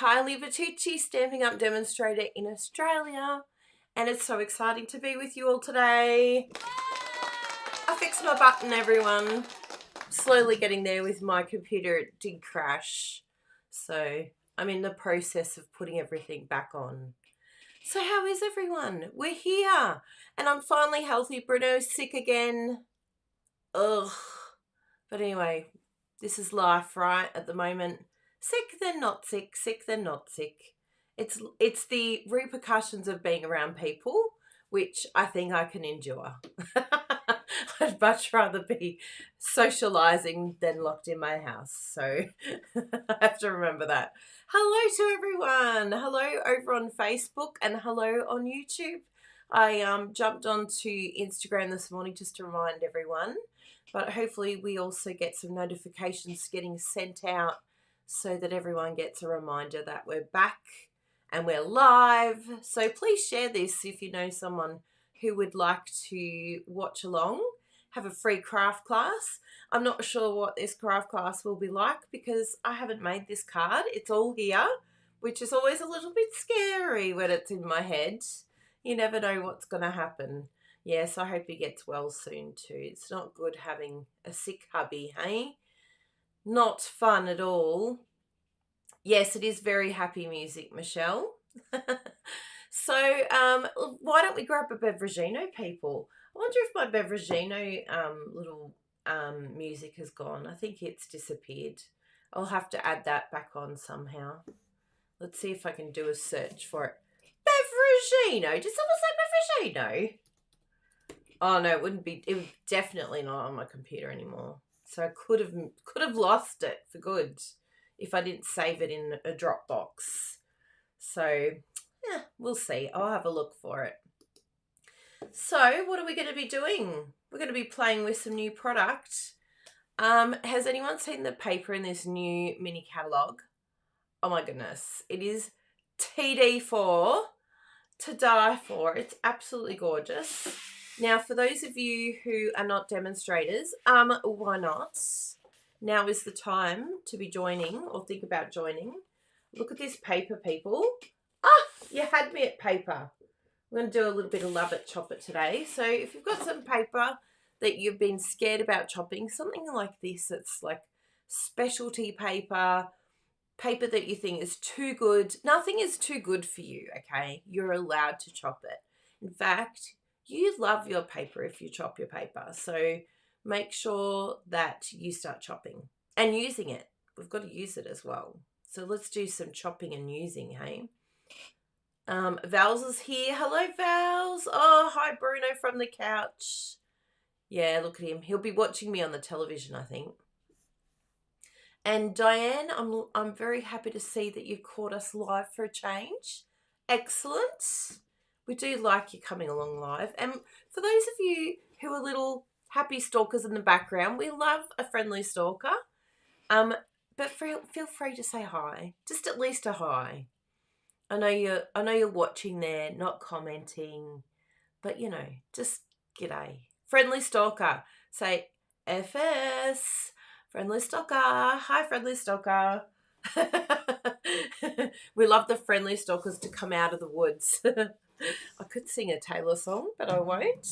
Kylie Bertucci, Stampin' Up demonstrator in Australia, and it's so exciting to be with you all today. I fixed my button, everyone. Slowly getting there with my computer. It did crash, so I'm in the process of putting everything back on. So how is everyone? We're here, and I'm finally healthy. Bruno's sick again. Ugh. But anyway, this is life, right? At the moment, sick then not sick, sick then not sick. It's the repercussions of being around people, which I think I can endure. I'd much rather be socializing than locked in my house. So I have to remember that. Hello to everyone. Hello over on Facebook and hello on YouTube. I jumped onto Instagram this morning just to remind everyone, but hopefully we also get some notifications getting sent out so that everyone gets a reminder that we're back and we're live. So please share this if you know someone who would like to watch along, have a free craft class. I'm not sure what this craft class will be like because I haven't made this card. It's all here, which is always a little bit scary when it's in my head. You never know what's going to happen. Yes, I hope he gets well soon too. It's not good having a sick hubby, hey? Not fun at all. Yes, it is very happy music, Michelle. So why don't we grab a Beveragino, people? I wonder if my Beveragino little music has gone. I think it's disappeared. I'll have to add that back on somehow. Let's see if I can do a search for it. Beveragino. Did someone say Beveragino? Oh no, it wouldn't be. It was definitely not on my computer anymore. So I could have lost it for good if I didn't save it in a Dropbox. So yeah, we'll see. I'll have a look for it. So what are we going to be doing? We're going to be playing with some new product. Has anyone seen the paper in this new mini catalogue? Oh my goodness. It is TD4 to die for. It's absolutely gorgeous. Now, for those of you who are not demonstrators, why not? Now is the time to be joining or think about joining. Look at this paper, people. Ah, you had me at paper. We're going to do a little bit of Love It, Chop It today. So if you've got some paper that you've been scared about chopping, something like this, it's like specialty paper, paper that you think is too good. Nothing is too good for you, okay? You're allowed to chop it. In fact, you love your paper if you chop your paper. So make sure that you start chopping and using it. We've got to use it as well. So let's do some chopping and using, hey? Vals is here. Hello, Vals. Oh, hi, Bruno from the couch. Yeah, look at him. He'll be watching me on the television, I think. And Diane, I'm very happy to see that you caught us live for a change. Excellent. We do like you coming along live. And for those of you who are little happy stalkers in the background, we love a friendly stalker. But feel free to say hi. Just at least a hi. I know you're watching there, not commenting, but you know, just g'day. Friendly stalker. Say FS. Friendly stalker. Hi, friendly stalker. We love the friendly stalkers to come out of the woods. I could sing a Taylor song, but I won't.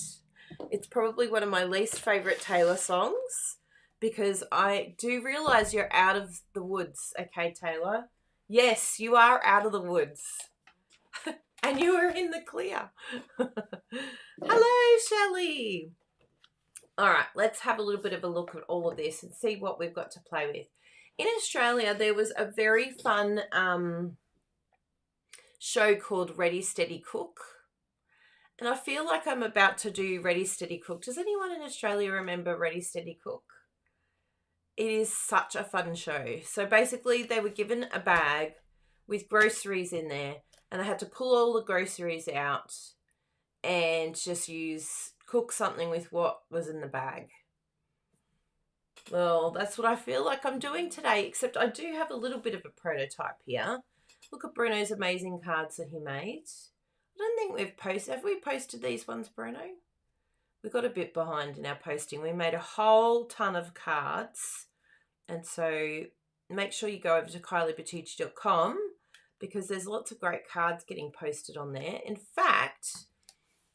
It's probably one of my least favourite Taylor songs because I do realise you're out of the woods, okay, Taylor? Yes, you are out of the woods. And you are in the clear. Hello, Shelley. All right, let's have a little bit of a look at all of this and see what we've got to play with. In Australia, there was a very fun show called Ready, Steady, Cook. And I feel like I'm about to do Ready, Steady, Cook. Does anyone in Australia remember Ready, Steady, Cook? It is such a fun show. So basically they were given a bag with groceries in there and they had to pull all the groceries out and just cook something with what was in the bag. Well, that's what I feel like I'm doing today, except I do have a little bit of a prototype here. Look at Bruno's amazing cards that he made. I don't think we've posted. Have we posted these ones, Bruno? We got a bit behind in our posting. We made a whole ton of cards. And so make sure you go over to kyliebertucci.com because there's lots of great cards getting posted on there. In fact,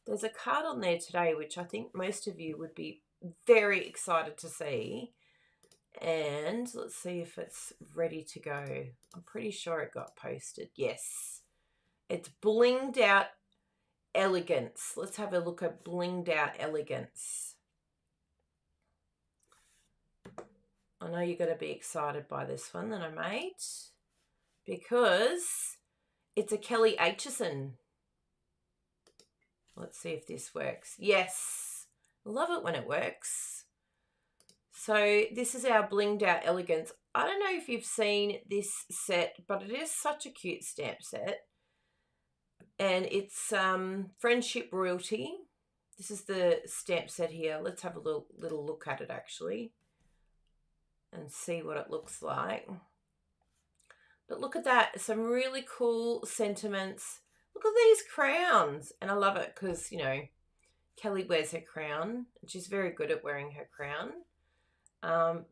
there's a card on there today which I think most of you would be very excited to see. And let's see if it's ready to go. I'm pretty sure it got posted. Yes. It's Blinged Out Elegance. Let's have a look at Blinged Out Elegance. I know you're going to be excited by this one that I made because it's a Kelly Aitchison. Let's see if this works. Yes. I love it when it works. So this is our Blinged Out Elegance. I don't know if you've seen this set, but it is such a cute stamp set. And it's Friendship Royalty. This is the stamp set here. Let's have a little look at it actually and see what it looks like. But look at that. Some really cool sentiments. Look at these crowns. And I love it because, you know, Kelly wears her crown. And she's very good at wearing her crown.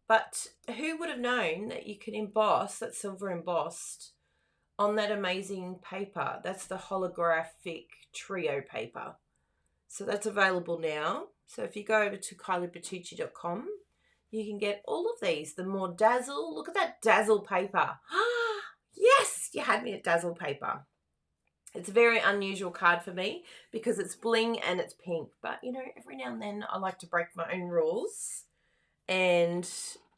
But who would have known that you can emboss, that silver embossed, on that amazing paper? That's the holographic trio paper. So that's available now. So if you go over to kyliebertucci.com, you can get all of these. The more dazzle, look at that dazzle paper. Yes, you had me at dazzle paper. It's a very unusual card for me because it's bling and it's pink. But, you know, every now and then I like to break my own rules and,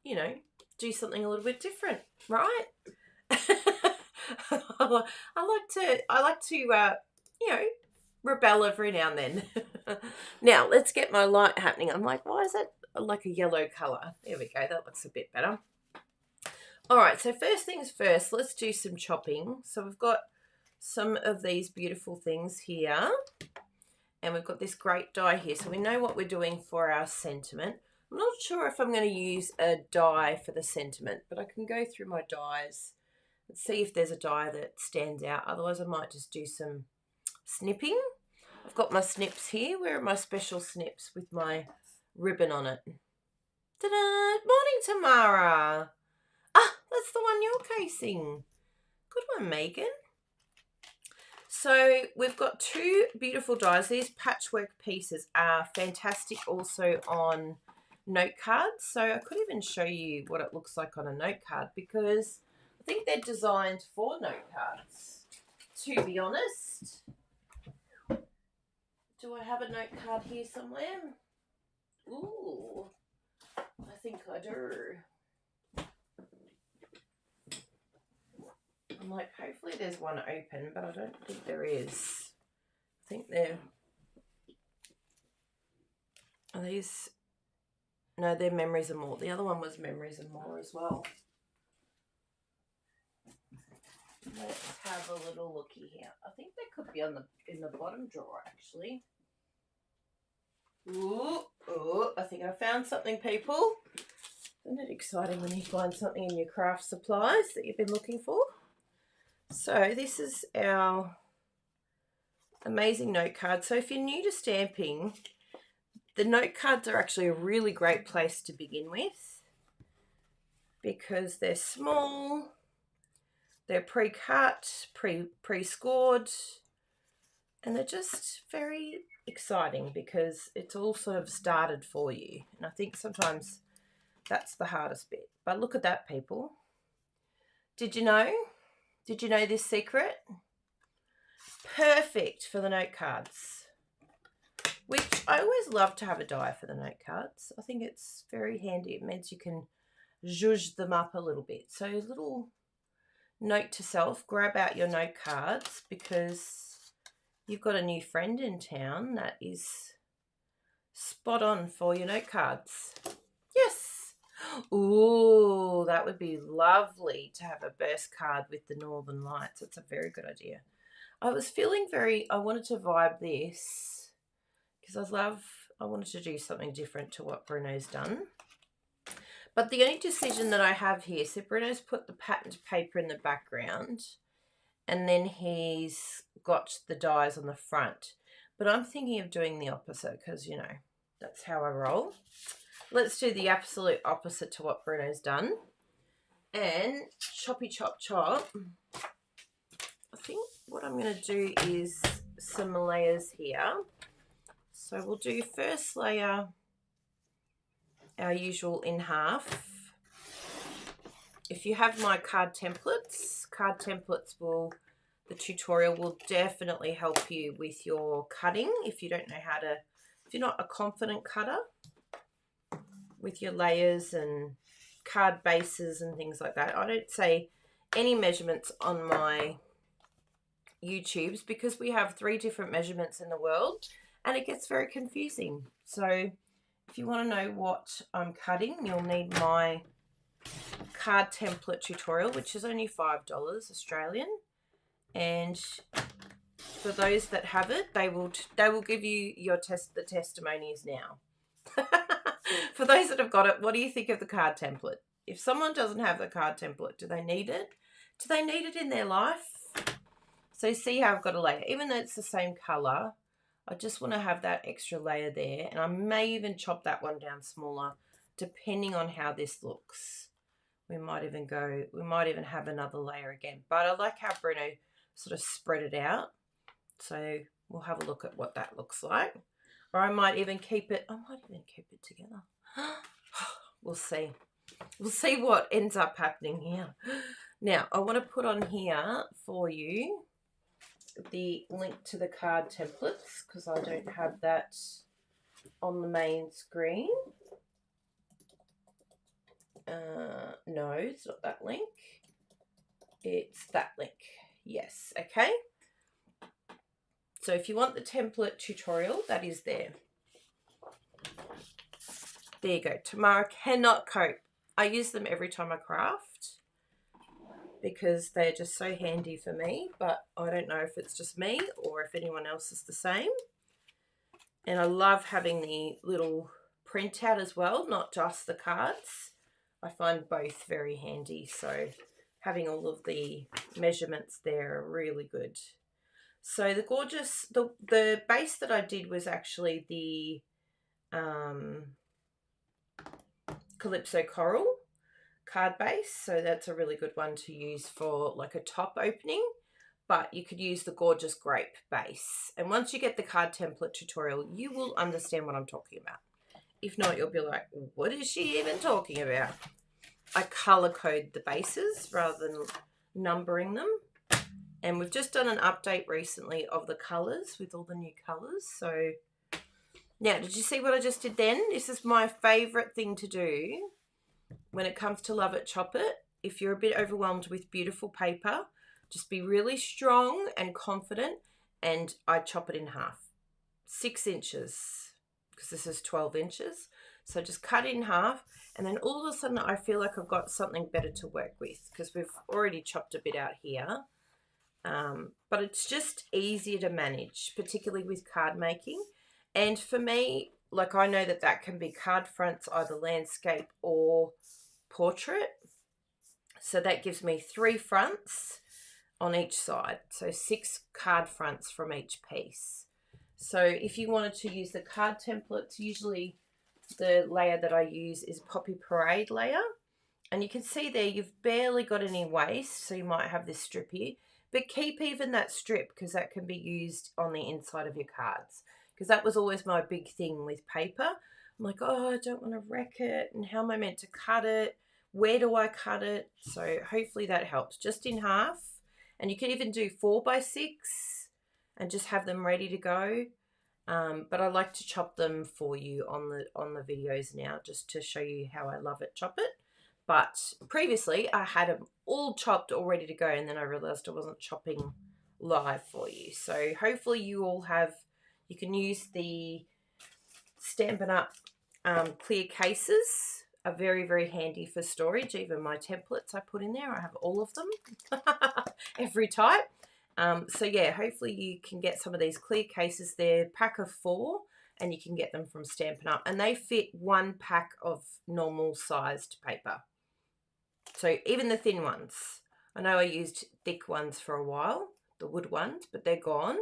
you know, do something a little bit different, right? I like to, you know, rebel every now and then. Now, let's get my light happening. I'm like, why is that like a yellow colour? There we go. That looks a bit better. All right, so first things first, let's do some chopping. So we've got some of these beautiful things here. And we've got this great die here. So we know what we're doing for our sentiment. I'm not sure if I'm going to use a die for the sentiment, but I can go through my dies and see if there's a die that stands out. Otherwise, I might just do some snipping. I've got my snips here. Where are my special snips with my ribbon on it? Ta-da! Morning, Tamara. Ah, that's the one you're casing. Good one, Megan. So we've got two beautiful dies. These patchwork pieces are fantastic also on note cards. So I could even show you what it looks like on a note card because I think they're designed for note cards, to be honest. Do I have a note card here somewhere? Ooh, I think I do. I'm like, hopefully there's one open, but I don't think there is. I think they're... Are these... No, they're Memories and More. The other one was Memories and More as well. Let's have a little looky here. I think they could be on in the bottom drawer, actually. Ooh, I think I found something, people. Isn't it exciting when you find something in your craft supplies that you've been looking for? So this is our amazing note card. So if you're new to stamping, the note cards are actually a really great place to begin with because they're small, they're pre-cut, pre-scored, and they're just very exciting because it's all sort of started for you. And I think sometimes that's the hardest bit. But look at that, people. Did you know? Did you know this secret? Perfect for the note cards, which I always love to have a die for the note cards. I think it's very handy. It means you can zhuzh them up a little bit. So a little note to self, grab out your note cards because you've got a new friend in town that is spot on for your note cards. Yes. Ooh, that would be lovely to have a burst card with the Northern Lights. That's a very good idea. I was feeling I wanted to vibe this because I wanted to do something different to what Bruno's done. But the only decision that I have here, so Bruno's put the patterned paper in the background and then he's got the dies on the front. But I'm thinking of doing the opposite because, you know, that's how I roll. Let's do the absolute opposite to what Bruno's done. And choppy chop chop. what I'm going to do is some layers here. So we'll do first layer, our usual in half. If you have my card templates will, the tutorial will definitely help you with your cutting if you don't know how to, if you're not a confident cutter with your layers and card bases and things like that. I don't say any measurements on my YouTubes because we have 3 different measurements in the world and it gets very confusing. So if you want to know what I'm cutting, you'll need my card template tutorial, which is only $5 Australian, and for those that have it, they will give you the testimonies now. For those that have got it, what do you think of the card template? If someone doesn't have the card template, do they need it? Do they need it in their life? So see how I've got a layer, even though it's the same color, I just want to have that extra layer there, and I may even chop that one down smaller depending on how this looks. We might even have another layer again, but I like how Bruno sort of spread it out. So we'll have a look at what that looks like. Or I might even keep it together. We'll see. We'll see what ends up happening here. Now, I want to put on here for you the link to the card templates because I don't have that on the main screen. No, it's not that link. It's that link. Yes, okay. So if you want the template tutorial, that is there. There you go. Tamara cannot cope. I use them every time I craft because they're just so handy for me, but I don't know if it's just me or if anyone else is the same. And I love having the little printout as well, not just the cards. I find both very handy, so having all of the measurements there are really good. So the gorgeous, the base that I did was actually the Calypso Coral card base, so that's a really good one to use for like a top opening, but you could use the gorgeous grape base. And once you get the card template tutorial, you will understand what I'm talking about. If not, you'll be like, what is she even talking about? I color code the bases rather than numbering them. And we've just done an update recently of the colors with all the new colors. So now, did you see what I just did then? This is my favorite thing to do when it comes to Love It, Chop It. If you're a bit overwhelmed with beautiful paper, just be really strong and confident, and I chop it in half. 6 inches, because this is 12 inches. So just cut it in half, and then all of a sudden I feel like I've got something better to work with because we've already chopped a bit out here. But it's just easier to manage, particularly with card making. And for me, like I know that can be card fronts, either landscape or portrait. So that gives me 3 fronts on each side. So 6 card fronts from each piece. So if you wanted to use the card templates, usually the layer that I use is Poppy Parade layer. And you can see there you've barely got any waste, so you might have this strip here. But keep even that strip because that can be used on the inside of your cards. Because that was always my big thing with paper. I'm like, oh, I don't want to wreck it. And how am I meant to cut it? Where do I cut it? So hopefully that helps. Just in half. And you can even do 4x6 and just have them ready to go. But I like to chop them for you on the videos now just to show you how I love it, chop it. But previously I had them all chopped, all ready to go, and then I realized I wasn't chopping live for you. So hopefully you all have, you can use the Stampin' Up clear cases, are very, very handy for storage. Even my templates I put in there, I have all of them, every type. So yeah, hopefully you can get some of these clear cases there, pack of 4, and you can get them from Stampin' Up, and they fit 1 pack of normal sized paper. So even the thin ones, I know I used thick ones for a while, the wood ones, but they're gone.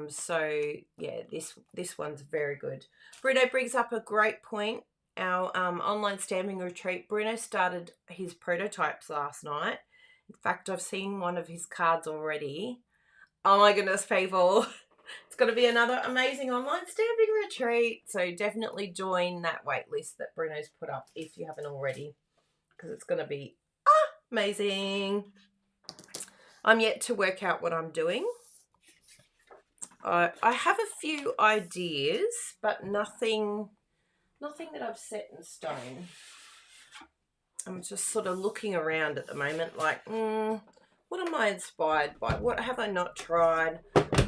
So yeah, this one's very good. Bruno brings up a great point. Our online stamping retreat, Bruno started his prototypes last night. In fact, I've seen one of his cards already. Oh my goodness, people. It's going to be another amazing online stamping retreat. So definitely join that wait list that Bruno's put up if you haven't already, because it's going to be amazing. I'm yet to work out what I'm doing. I have a few ideas, but nothing that I've set in stone. I'm just sort of looking around at the moment like, what am I inspired by? What have I not tried?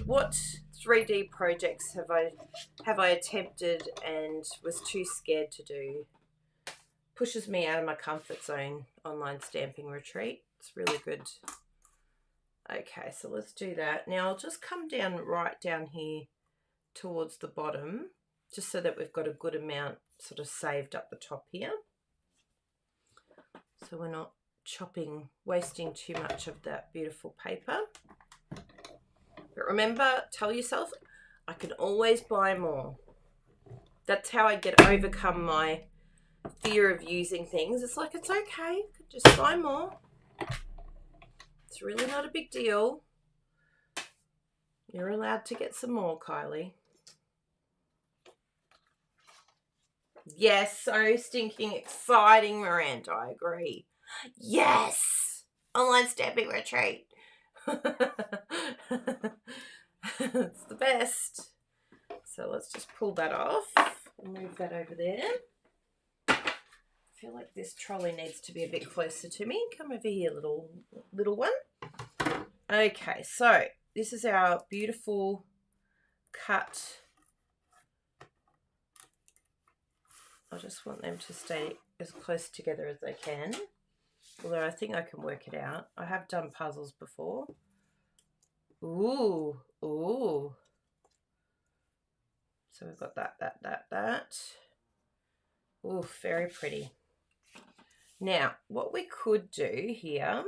What 3D projects have I attempted and was too scared to do? Pushes me out of my comfort zone, online stamping retreat. It's really good. Okay, so let's do that. Now I'll just come down right down here towards the bottom, just so that we've got a good amount sort of saved up the top here. So we're not wasting too much of that beautiful paper. But remember, tell yourself, I can always buy more. That's how I overcome my fear of using things. It's like, it's okay, just buy more. It's really not a big deal. You're allowed to get some more, Kylie. Yes, so stinking exciting, Miranda. I agree. Yes! Online stamping retreat. It's the best. So let's just pull that off and move that over there. I feel like this trolley needs to be a bit closer to me. Come over here, little one. Okay, so this is our beautiful cut. I just want them to stay as close together as they can. Although I think I can work it out. I have done puzzles before. Ooh, ooh. So we've got that. Ooh, very pretty. Now, what we could do here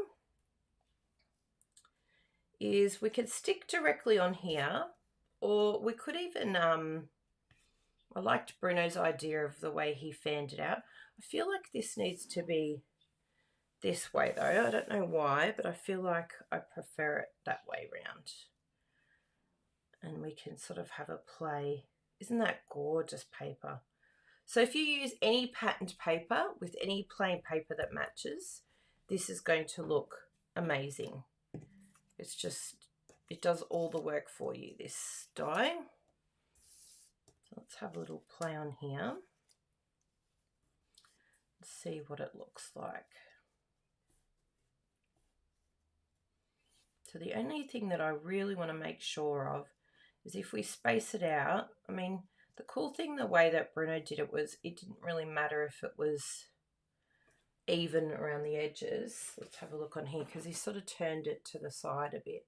is we could stick directly on here, or we could even, I liked Bruno's idea of the way he fanned it out. I feel like this needs to be this way though. I don't know why, but I feel like I prefer it that way round. And we can sort of have a play. Isn't that gorgeous paper? So if you use any patterned paper with any plain paper that matches, this is going to look amazing. It's just, it does all the work for you, this die. So let's have a little play on here. Let's see what it looks like. So the only thing that I really want to make sure of is if we space it out. I mean, the cool thing, the way that Bruno did it, was it didn't really matter if it was even around the edges. Let's have a look on here, because he sort of turned it to the side a bit,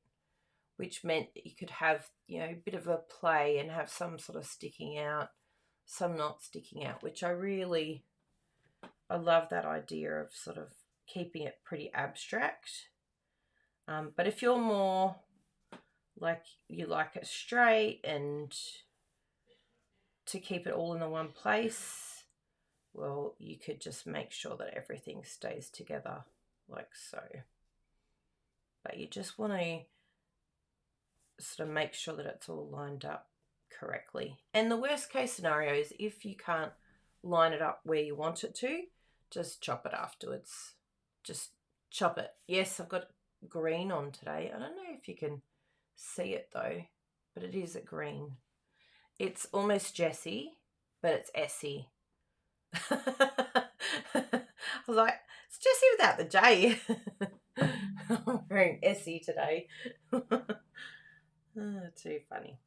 which meant that you could have, you know, a bit of a play and have some sort of sticking out, some not sticking out, which I love that idea of sort of keeping it pretty abstract. But if you're more like you like it straight and to keep it all in the one place, well, you could just make sure that everything stays together like so. But you just want to sort of make sure that it's all lined up correctly. And the worst case scenario is if you can't line it up where you want it to, just chop it afterwards. Just chop it. Yes, I've got green on today. I don't know if you can see it though, but it is a green. It's almost Jessie, but it's Essie. I was like, it's Jessie without the J. I'm wearing Essie today. Oh, too funny.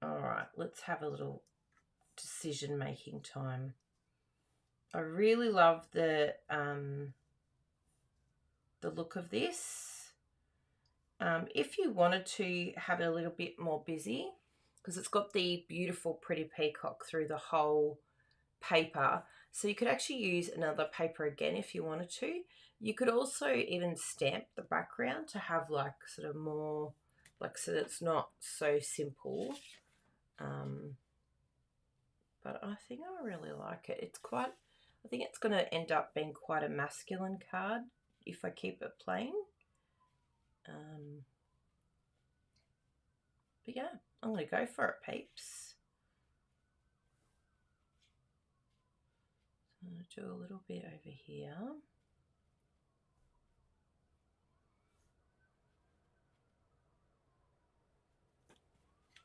All right, let's have a little decision-making time. I really love the look of this. If you wanted to have it a little bit more busy, because it's got the beautiful pretty peacock through the whole paper, so you could actually use another paper again if you wanted to. You could also even stamp the background to have like sort of more, like, so that it's not so simple. But I think I really like it. It's quite, I think it's going to end up being quite a masculine card if I keep it plain. But yeah, I'm going to go for it, peeps. I'm going to do a little bit over here.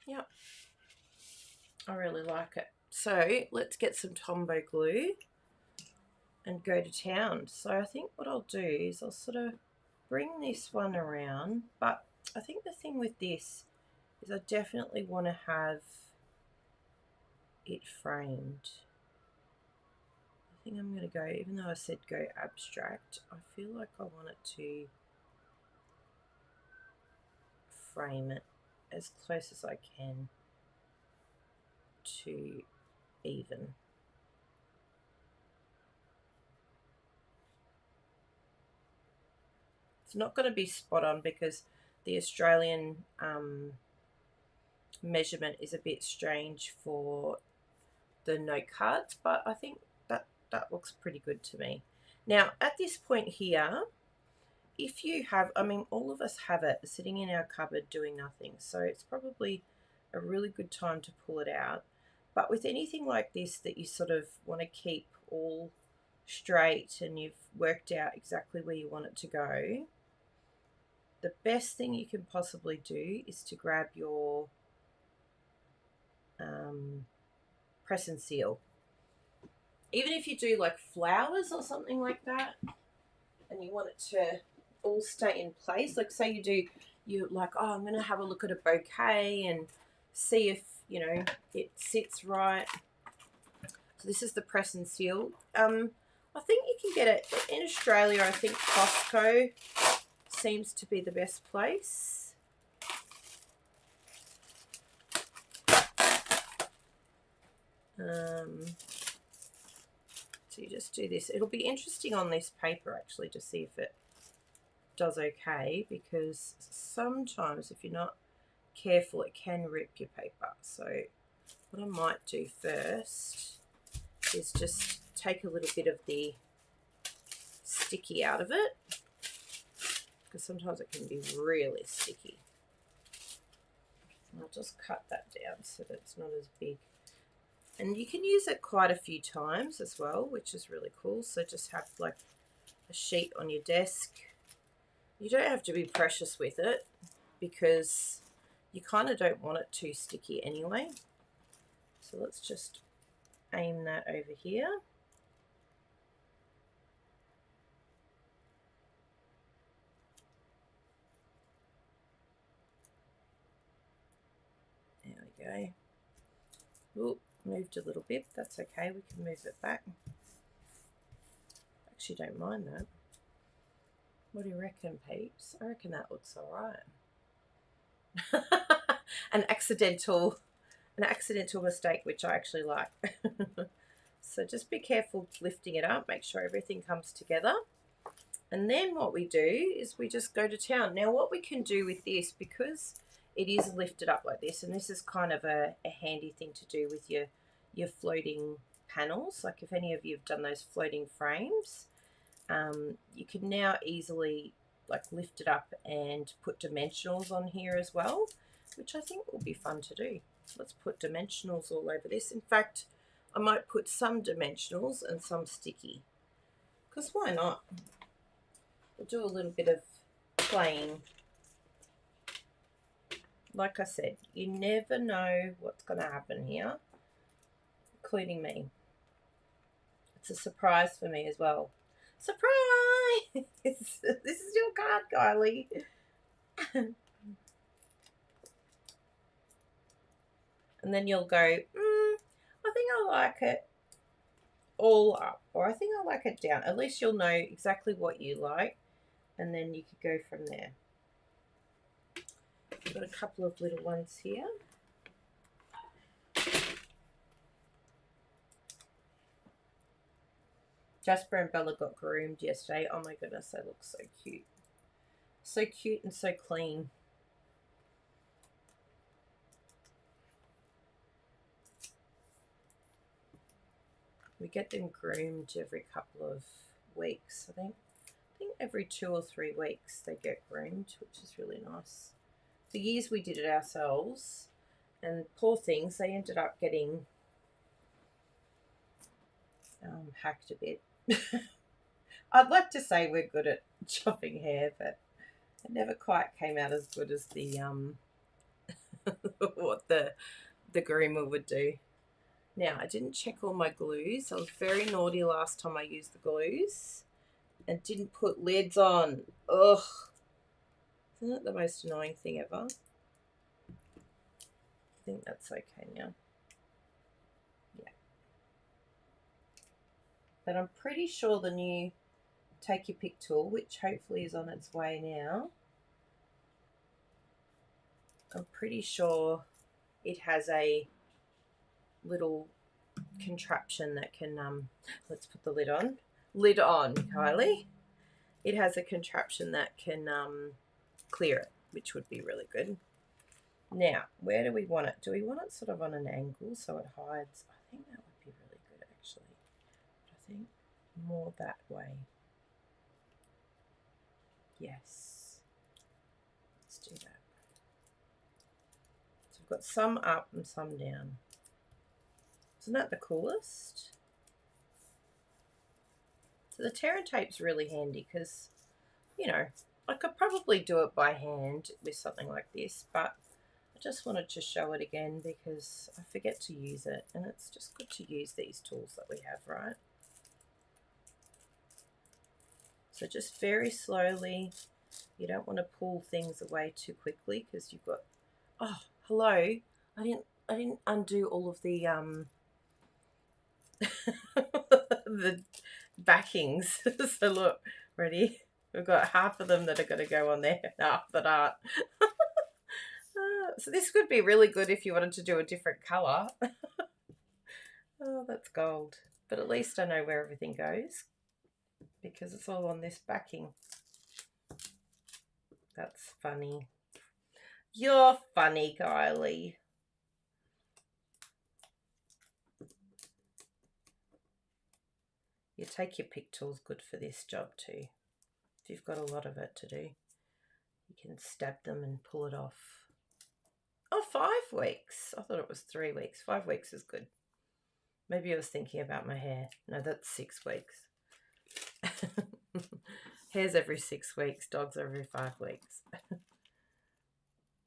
Yep, I really like it. So let's get some Tombow glue and go to town. So I think what I'll do is I'll sort of bring this one around, but I think the thing with this is I definitely want to have it framed. I think I'm going to go, even though I said go abstract, I feel like I want it to frame it as close as I can to even. It's not going to be spot on because the Australian measurement is a bit strange for the note cards, but I think that looks pretty good to me. Now at this point here, if you have, I mean, all of us have it sitting in our cupboard doing nothing, so it's probably a really good time to pull it out. But with anything like this that you sort of want to keep all straight and you've worked out exactly where you want it to go, the best thing you can possibly do is to grab your press and seal. Even if you do like flowers or something like that and you want it to all stay in place, like say you're like, oh, I'm going to have a look at a bouquet and see if, you know, it sits right. So this is the press and seal. I think you can get it in Australia. I think Costco seems to be the best place. So you just do this. It'll be interesting on this paper actually to see if it does okay, because sometimes if you're not careful it can rip your paper. So what I might do first is just take a little bit of the sticky out of it, because sometimes it can be really sticky. I'll just cut that down so that it's not as big. And you can use it quite a few times as well, which is really cool. So just have like a sheet on your desk. You don't have to be precious with it because you kind of don't want it too sticky anyway. So let's just aim that over here. There we go. Oop, moved a little bit. That's okay. We can move it back. Actually, don't mind that. What do you reckon, peeps? I reckon that looks all right. an accidental mistake, which I actually like. So just be careful lifting it up. Make sure everything comes together. And then what we do is we just go to town. Now what we can do with this, because it is lifted up like this, and this is kind of a handy thing to do with your floating panels, like if any of you have done those floating frames, you can now easily like lift it up and put dimensionals on here as well, which I think will be fun to do. Let's put dimensionals all over this. In fact, I might put some dimensionals and some sticky, because why not? We'll do a little bit of playing. Like I said, you never know what's going to happen here, including me. It's a surprise for me as well. Surprise! This is your card, Kylie. And then you'll go, I think I like it all up, or I think I like it down. At least you'll know exactly what you like, and then you could go from there. I've got a couple of little ones here. Jasper and Bella got groomed yesterday. Oh my goodness, they look so cute. So cute and so clean. We get them groomed every couple of weeks. I think every 2 or 3 weeks they get groomed, which is really nice. For years we did it ourselves, and poor things, they ended up getting hacked a bit. I'd like to say we're good at chopping hair, but it never quite came out as good as the what the groomer would do. Now, I didn't check all my glues. I was very naughty last time I used the glues and didn't put lids on. Ugh. Isn't that the most annoying thing ever? I think that's okay now. Yeah. But I'm pretty sure the new Take Your Pick tool, which hopefully is on its way now, I'm pretty sure it has a little contraption that can let's put the lid on, Kylie. It has a contraption that can clear it, which would be really good. Now, where do we want it? Do we want it sort of on an angle so it hides? I think that would be really good, actually. I think more that way. Yes, let's do that. So we've got some up and some down. Isn't that the coolest? So the tear and tape's really handy because, you know, I could probably do it by hand with something like this, but I just wanted to show it again because I forget to use it, and it's just good to use these tools that we have, right? So just very slowly. You don't want to pull things away too quickly because you've got, oh, hello. I didn't undo all of the the backings. So look, ready? We've got half of them that are going to go on there, half that aren't. So this could be really good if you wanted to do a different colour. Oh, that's gold. But at least I know where everything goes because it's all on this backing. That's funny. You're funny, Kylie. You Take Your Pick tool's good for this job too. If you've got a lot of it to do, you can stab them and pull it off. Oh, 5 weeks. I thought it was 3 weeks. 5 weeks is good. Maybe I was thinking about my hair. No, that's 6 weeks. Hair's every 6 weeks. Dogs every 5 weeks.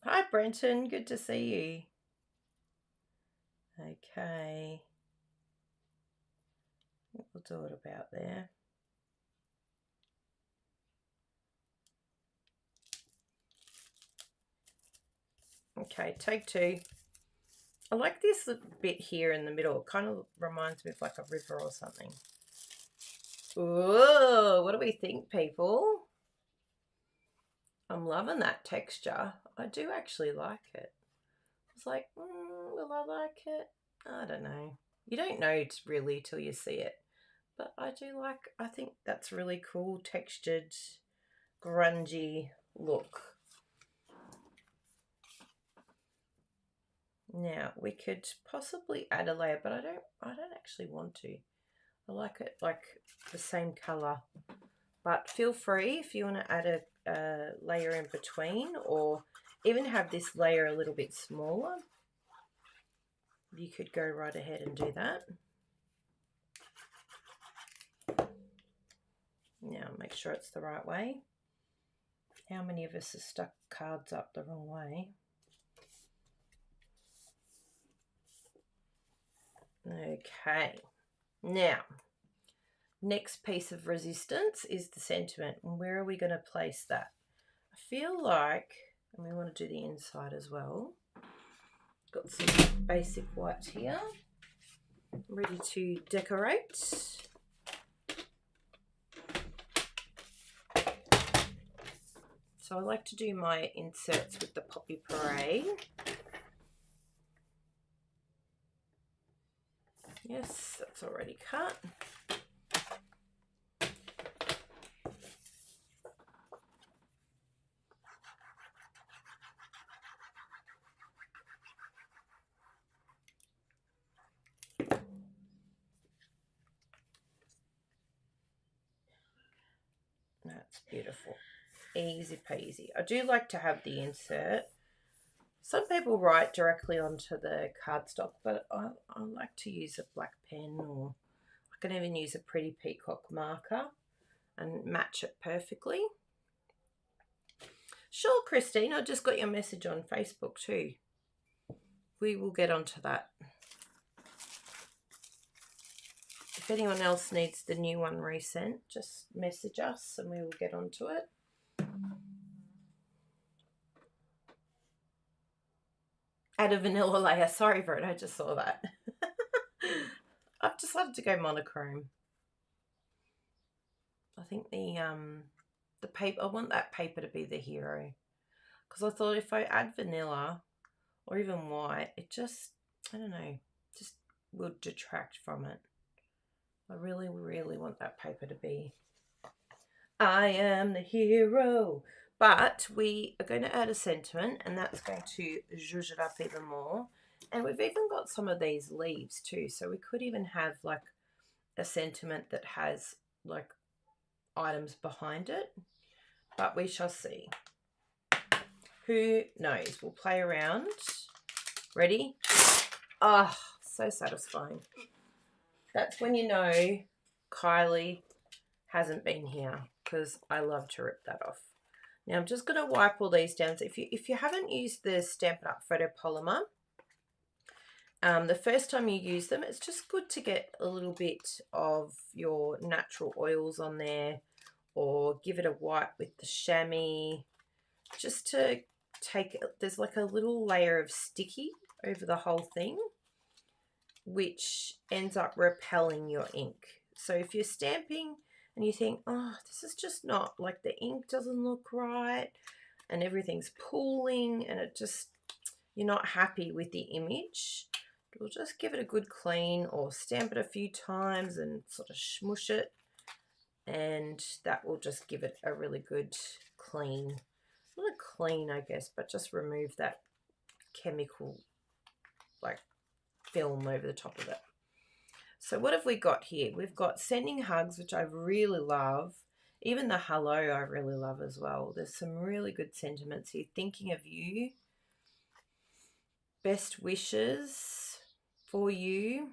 Hi, Brenton. Good to see you. Okay. We'll do it about there. Okay, take 2. I like this bit here in the middle. It kind of reminds me of like a river or something. Ooh, what do we think, people? I'm loving that texture. I do actually like it. It's like, will I like it? I don't know. You don't know really till you see it. But I do like, I think that's really cool, textured, grungy look. Now, we could possibly add a layer, but I don't actually want to. I like it like the same colour. But feel free if you want to add a layer in between, or even have this layer a little bit smaller. You could go right ahead and do that. Now make sure it's the right way. How many of us have stuck cards up the wrong way? Okay, now next piece of resistance is the sentiment, and where are we going to place that? I feel like, and we want to do the inside as well, got some basic white here, ready to decorate. So I like to do my inserts with the Poppy Parade. Yes, that's already cut. That's beautiful. Easy peasy. I do like to have the insert Some people write directly onto the cardstock, but I like to use a black pen, or I can even use a pretty peacock marker and match it perfectly. Sure, Christine, I just got your message on Facebook too. We will get onto that. If anyone else needs the new one resent, just message us and we will get onto it. Add a vanilla layer. Sorry, Bert, I just saw that. I've decided to go monochrome. I think the paper, I want that paper to be the hero. Because I thought if I add vanilla or even white, it just, I don't know, just would detract from it. I really, really want that paper to be, I am the hero. But we are going to add a sentiment, and that's going to zhuzh it up even more. And we've even got some of these leaves too. So we could even have like a sentiment that has like items behind it. But we shall see. Who knows? We'll play around. Ready? Ah, oh, so satisfying. That's when you know Kylie hasn't been here, because I love to rip that off. Now I'm just going to wipe all these down. So if you haven't used the Stampin' Up! Photopolymer, the first time you use them, it's just good to get a little bit of your natural oils on there, or give it a wipe with the chamois, just to take, there's like a little layer of sticky over the whole thing, which ends up repelling your ink. So if you're stamping and you think, oh, this is just not, like the ink doesn't look right and everything's pooling and it just, you're not happy with the image, we'll just give it a good clean, or stamp it a few times and sort of smush it, and that will just give it a really good clean. Not a clean, I guess, but just remove that chemical like film over the top of it. So what have we got here? We've got sending hugs, which I really love. Even the hello I really love as well. There's some really good sentiments here. Thinking of you. Best wishes for you.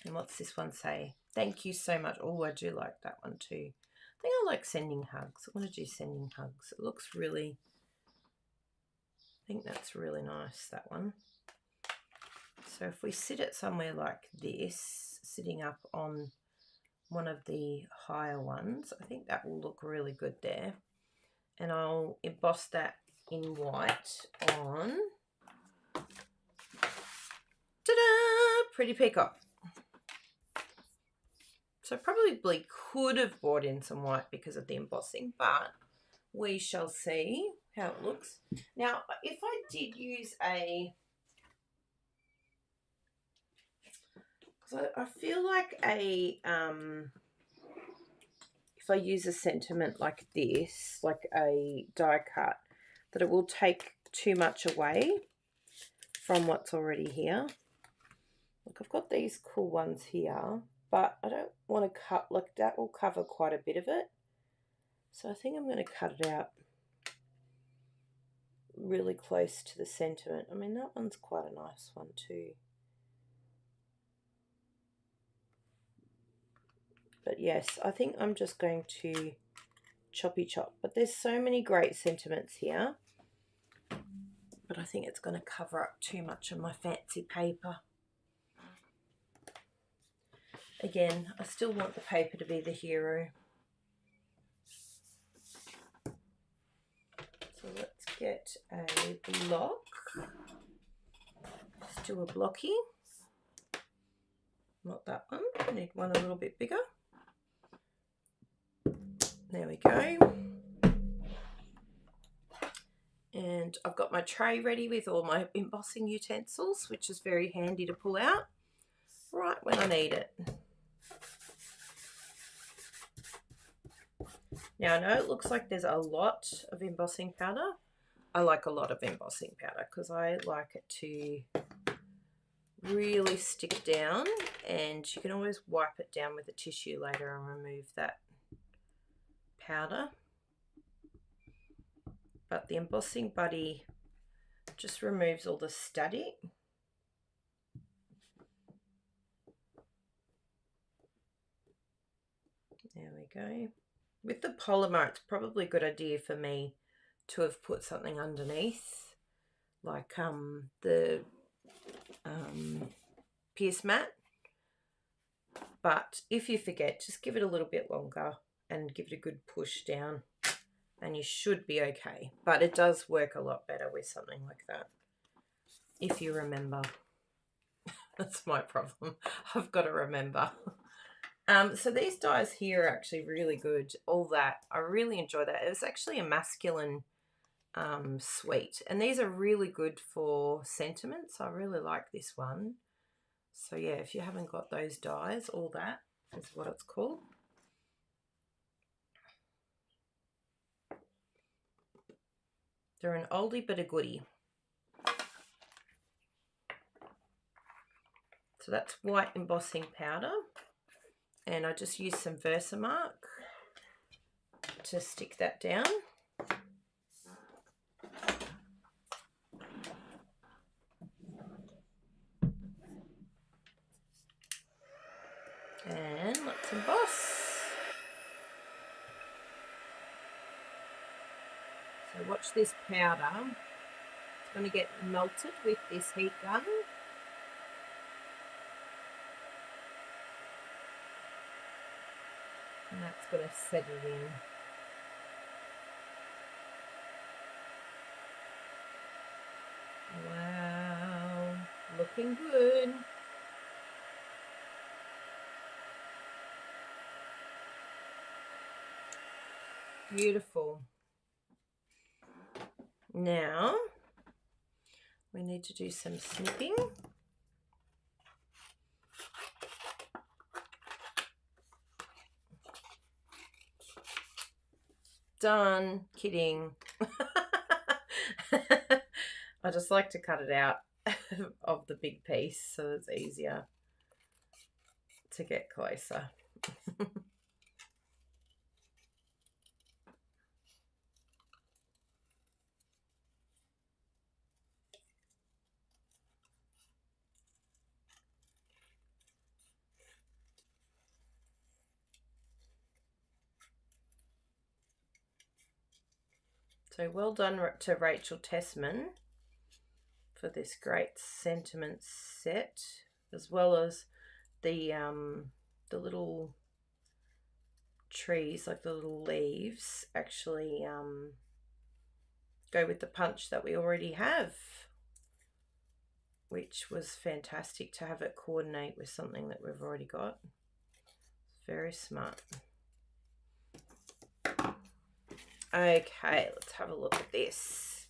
And what's this one say? Thank you so much. Oh, I do like that one too. I think I like sending hugs. I want to do sending hugs. It looks really, I think that's really nice, that one. So if we sit it somewhere like this, sitting up on one of the higher ones, I think that will look really good there. And I'll emboss that in white on, ta-da, pretty peacock. So probably could have brought in some white because of the embossing, but we shall see how it looks. Now, if I did use a, because I feel like a, if I use a sentiment like this, like a die cut, that it will take too much away from what's already here. Look, I've got these cool ones here, but I don't want to cut, like that will cover quite a bit of it. So I think I'm going to cut it out really close to the sentiment. I mean, that one's quite a nice one too. But yes, I think I'm just going to choppy chop. But there's so many great sentiments here. But I think it's going to cover up too much of my fancy paper. Again, I still want the paper to be the hero. So let's get a block. Let's do a blocky. Not that one. I need one a little bit bigger. There we go. And I've got my tray ready with all my embossing utensils, which is very handy to pull out right when I need it. Now I know it looks like there's a lot of embossing powder. I like a lot of embossing powder because I like it to really stick down, and you can always wipe it down with a tissue later and remove that powder. But the embossing buddy Just removes all the static. There we go. With the polymer, it's probably a good idea for me to have put something underneath, like the pierce mat. But if you forget, just give it a little bit longer and give it a good push down and you should be okay. But it does work a lot better with something like that, if you remember. That's my problem. I've got to remember. So these dies here are actually really good. All that, I really enjoy that. It was actually a masculine suite, and these are really good for sentiments. I really like this one. So yeah, if you haven't got those dies, all that is what it's called. They're an oldie but a goodie. So that's white embossing powder, and I just use some Versamark to stick that down. And let's emboss. So watch this powder. It's going to get melted with this heat gun. And that's going to settle in. Wow, looking good. Beautiful. Now we need to do some snipping. Done. Kidding. I just like to cut it out of the big piece so it's easier to get closer. So well done to Rachel Tessman for this great sentiment set, as well as the little trees, like the little leaves, actually go with the punch that we already have, which was fantastic to have it coordinate with something that we've already got. Very smart. Okay, let's have a look at this.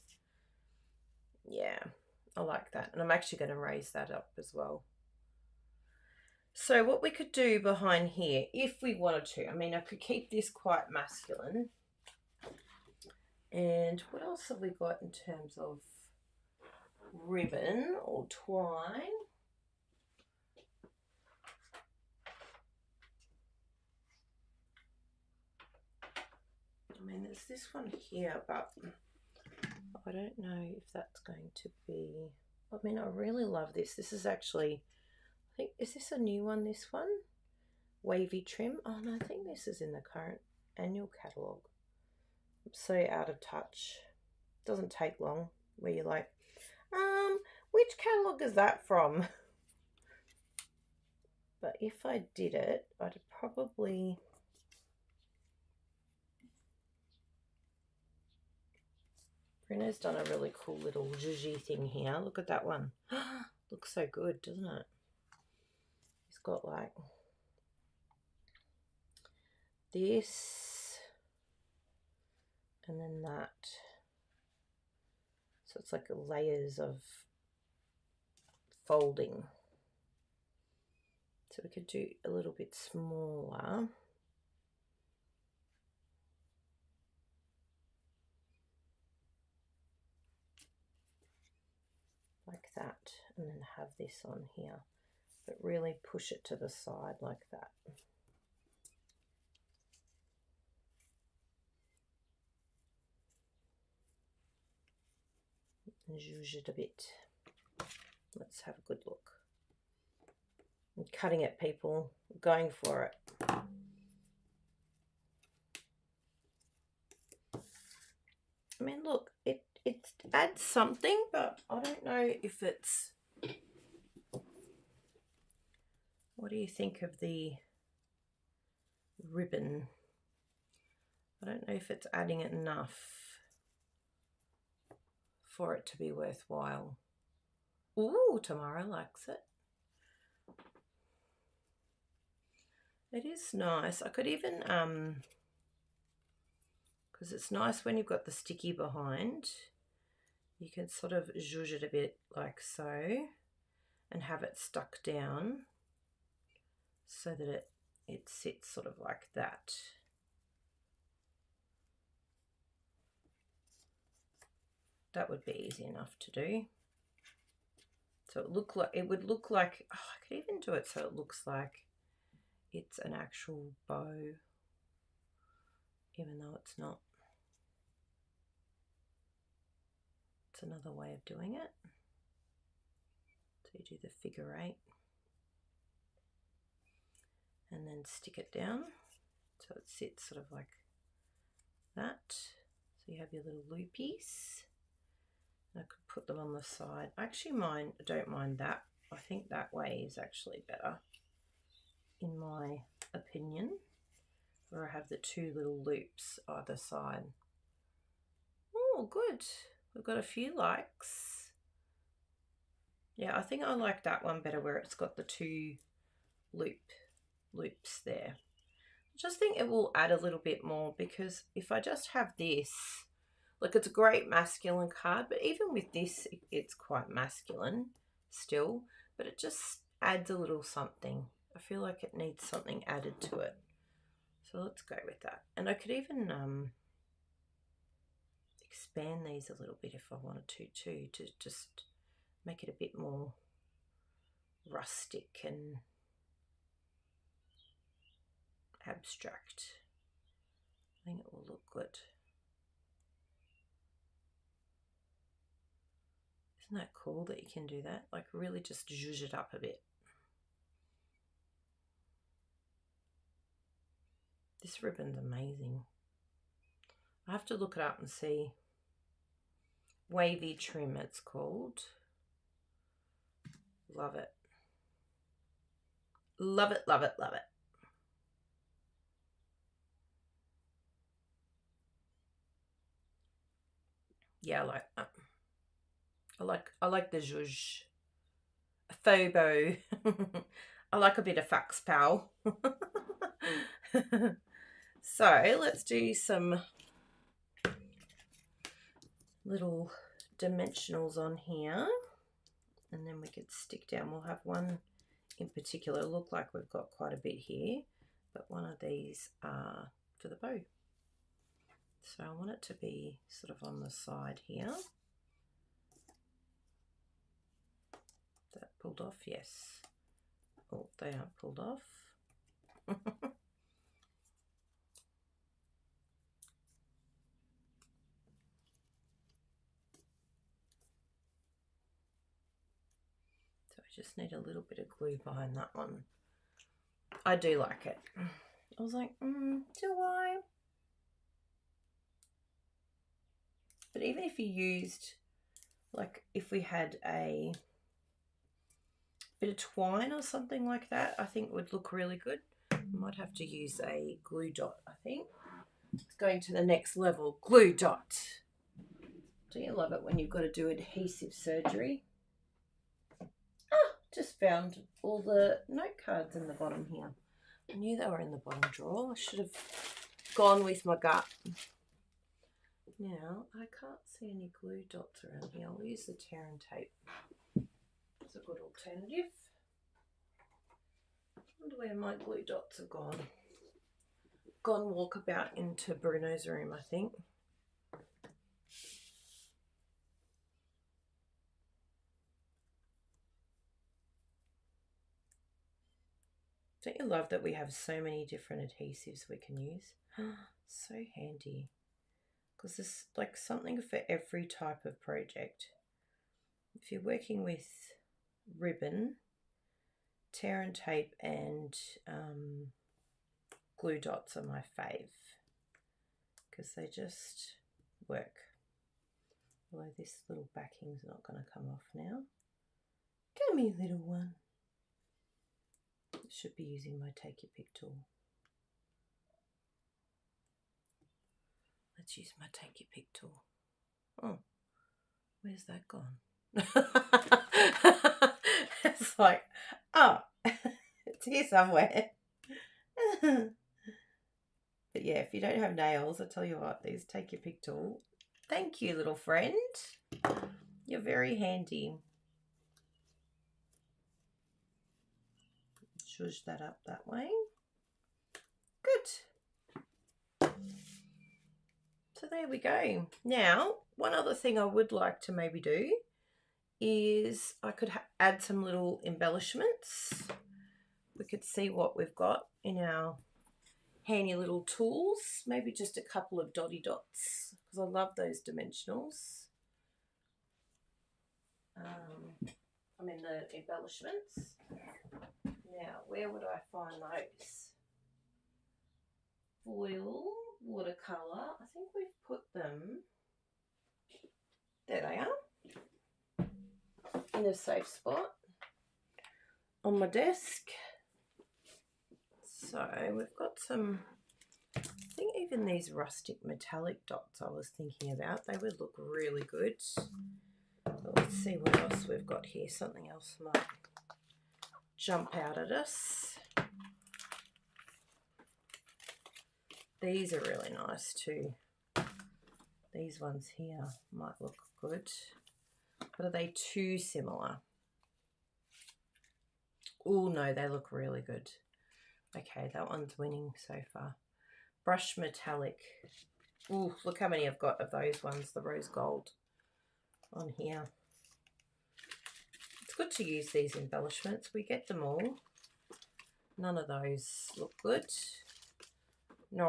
Yeah, I like that. And I'm actually going to raise that up as well. So what we could do behind here, if we wanted to, I mean, I could keep this quite masculine. And what else have we got in terms of ribbon or twine? I mean, there's this one here, but I don't know if that's going to be... I mean, I really love this. This is actually, I think, is this a new one, this one? Wavy trim. Oh, no, I think this is in the current annual catalogue. I'm so out of touch. Doesn't take long where you're like, which catalogue is that from? But if I did it, I'd probably... Bruno's done a really cool little zhuzhi thing here. Look at that one. Looks so good, doesn't it? He's got like this and then that. So it's like layers of folding. So we could do a little bit smaller. Like that, and then have this on here, but really push it to the side like that. and zhuzh it a bit. Let's have a good look. I'm cutting it, people. Going for it. I mean, look, it adds something, but I don't know if it's... What do you think of the ribbon? I don't know if it's adding enough for it to be worthwhile. Ooh, Tamara likes it. It is nice. I could even, because it's nice when you've got the sticky behind, you can sort of zhuzh it a bit like so and have it stuck down so that it sits sort of like that. That would be easy enough to do. So it would look like, oh, I could even do it so it looks like it's an actual bow, even though it's not. It's another way of doing it. So you do the figure 8 and then stick it down so it sits sort of like that. So you have your little loopies. I could put them on the side. I actually don't mind that. I think that way is actually better, in my opinion, where I have the 2 little loops either side. Oh, good. We've got a few likes. Yeah, I think I like that one better, where it's got the 2 loops there. I just think it will add a little bit more, because if I just have this, look, it's a great masculine card, but even with this, it's quite masculine still, but it just adds a little something. I feel like it needs something added to it. So let's go with that. And I could even expand these a little bit if I wanted to too, to just make it a bit more rustic and abstract. I think it will look good. Isn't that cool that you can do that? Like really just zhuzh it up a bit. This ribbon's amazing. I have to look it up and see. Wavy trim it's called. Love it. Love it, love it, love it. Yeah, I like that. I like the zhuzh. Faux bow. I like a bit of fax pal. So let's do some little dimensionals on here, and then we could stick down. We'll have one in particular. Look like we've got quite a bit here, but one of these are for the bow. So I want it to be sort of on the side here. That pulled off, yes. Oh, they aren't pulled off. So I just need a little bit of glue behind that one. I do like it. I was like, do I? But even if you used, like if we had a bit of twine or something like that, I think would look really good. I might have to use a glue dot, I think. It's going to the next level. Glue dot. Do you love it when you've got to do adhesive surgery? Ah, just found all the note cards in the bottom here. I knew they were in the bottom drawer. I should have gone with my gut. Now, I can't see any glue dots around here. I'll use the tear and tape. It's a good alternative. I wonder where my glue dots have gone. Gone walkabout into Bruno's room, I think. Don't you love that we have so many different adhesives we can use? So handy. Because there's like something for every type of project. if you're working with ribbon, tear and tape and glue dots are my fave because they just work. Although this little backing's not going to come off now. Come here, little one. Should be using my take your pick tool. Let's use my take your pick tool. Oh, where's that gone? It's like, oh, it's here somewhere. But yeah, if you don't have nails, I tell you what, these take your pick tool. Thank you, little friend. You're very handy. Shush that up that way. Good. So there we go. Now, one other thing I would like to maybe do is I could add some little embellishments. We could see what we've got in our handy little tools. Maybe just a couple of dotty dots because I love those dimensionals. I mean the embellishments. Now, where would I find those? Foil, watercolour. I think we've put them. There they are. In a safe spot on my desk. So we've got some, I think even these rustic metallic dots I was thinking about, they would look really good. But let's see what else we've got here. Something else might jump out at us. These are really nice too. These ones here might look good. But are they too similar? Oh no, they look really good. Okay, that one's winning so far. Brush metallic. Ooh, look how many I've got of those ones, the rose gold on here. It's good to use these embellishments. We get them all. None of those look good. No.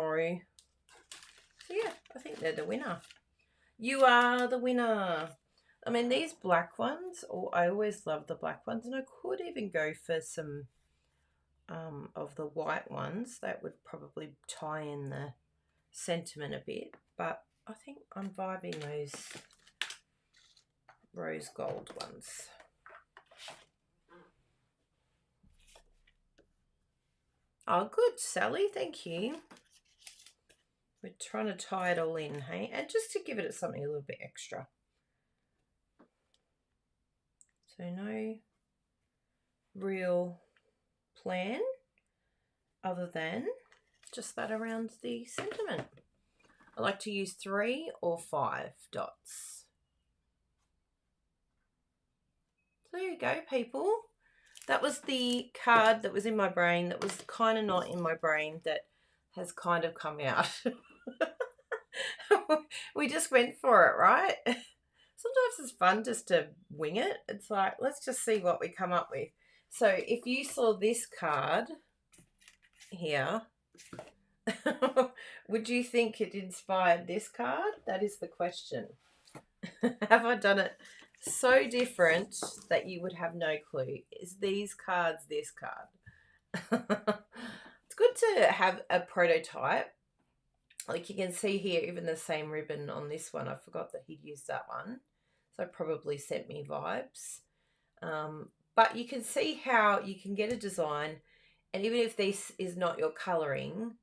So yeah, I think they're the winner. You are the winner. I mean, these black ones, I always love the black ones, and I could even go for some of the white ones. That would probably tie in the sentiment a bit, but I think I'm vibing those rose gold ones. Oh, good, Sally, thank you. We're trying to tie it all in, hey? And just to give it something a little bit extra. So no real plan other than just that around the sentiment. I like to use 3 or 5 dots. So there you go, people. That was the card that was in my brain that was kind of not in my brain that has kind of come out. We just went for it, right? Sometimes it's fun just to wing it. It's like, let's just see what we come up with. So if you saw this card here, would you think it inspired this card? That is the question. Have I done it so different that you would have no clue? Is these cards this card? It's good to have a prototype. Like you can see here, even the same ribbon on this one. I forgot that he'd used that one. So it probably sent me vibes. But you can see how you can get a design, and even if this is not your colouring,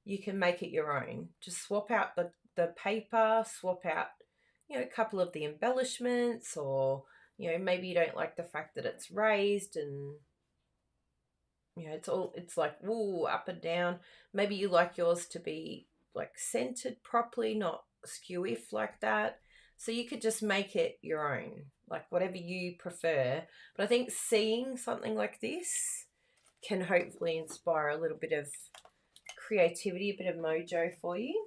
you can make it your own. Just swap out the paper, swap out, you know, a couple of the embellishments, or, you know, maybe you don't like the fact that it's raised and, you know, it's like, ooh, up and down. Maybe you like yours to be like centered properly, not skew-if like that. So you could just make it your own, like whatever you prefer. But I think seeing something like this can hopefully inspire a little bit of creativity, a bit of mojo for you.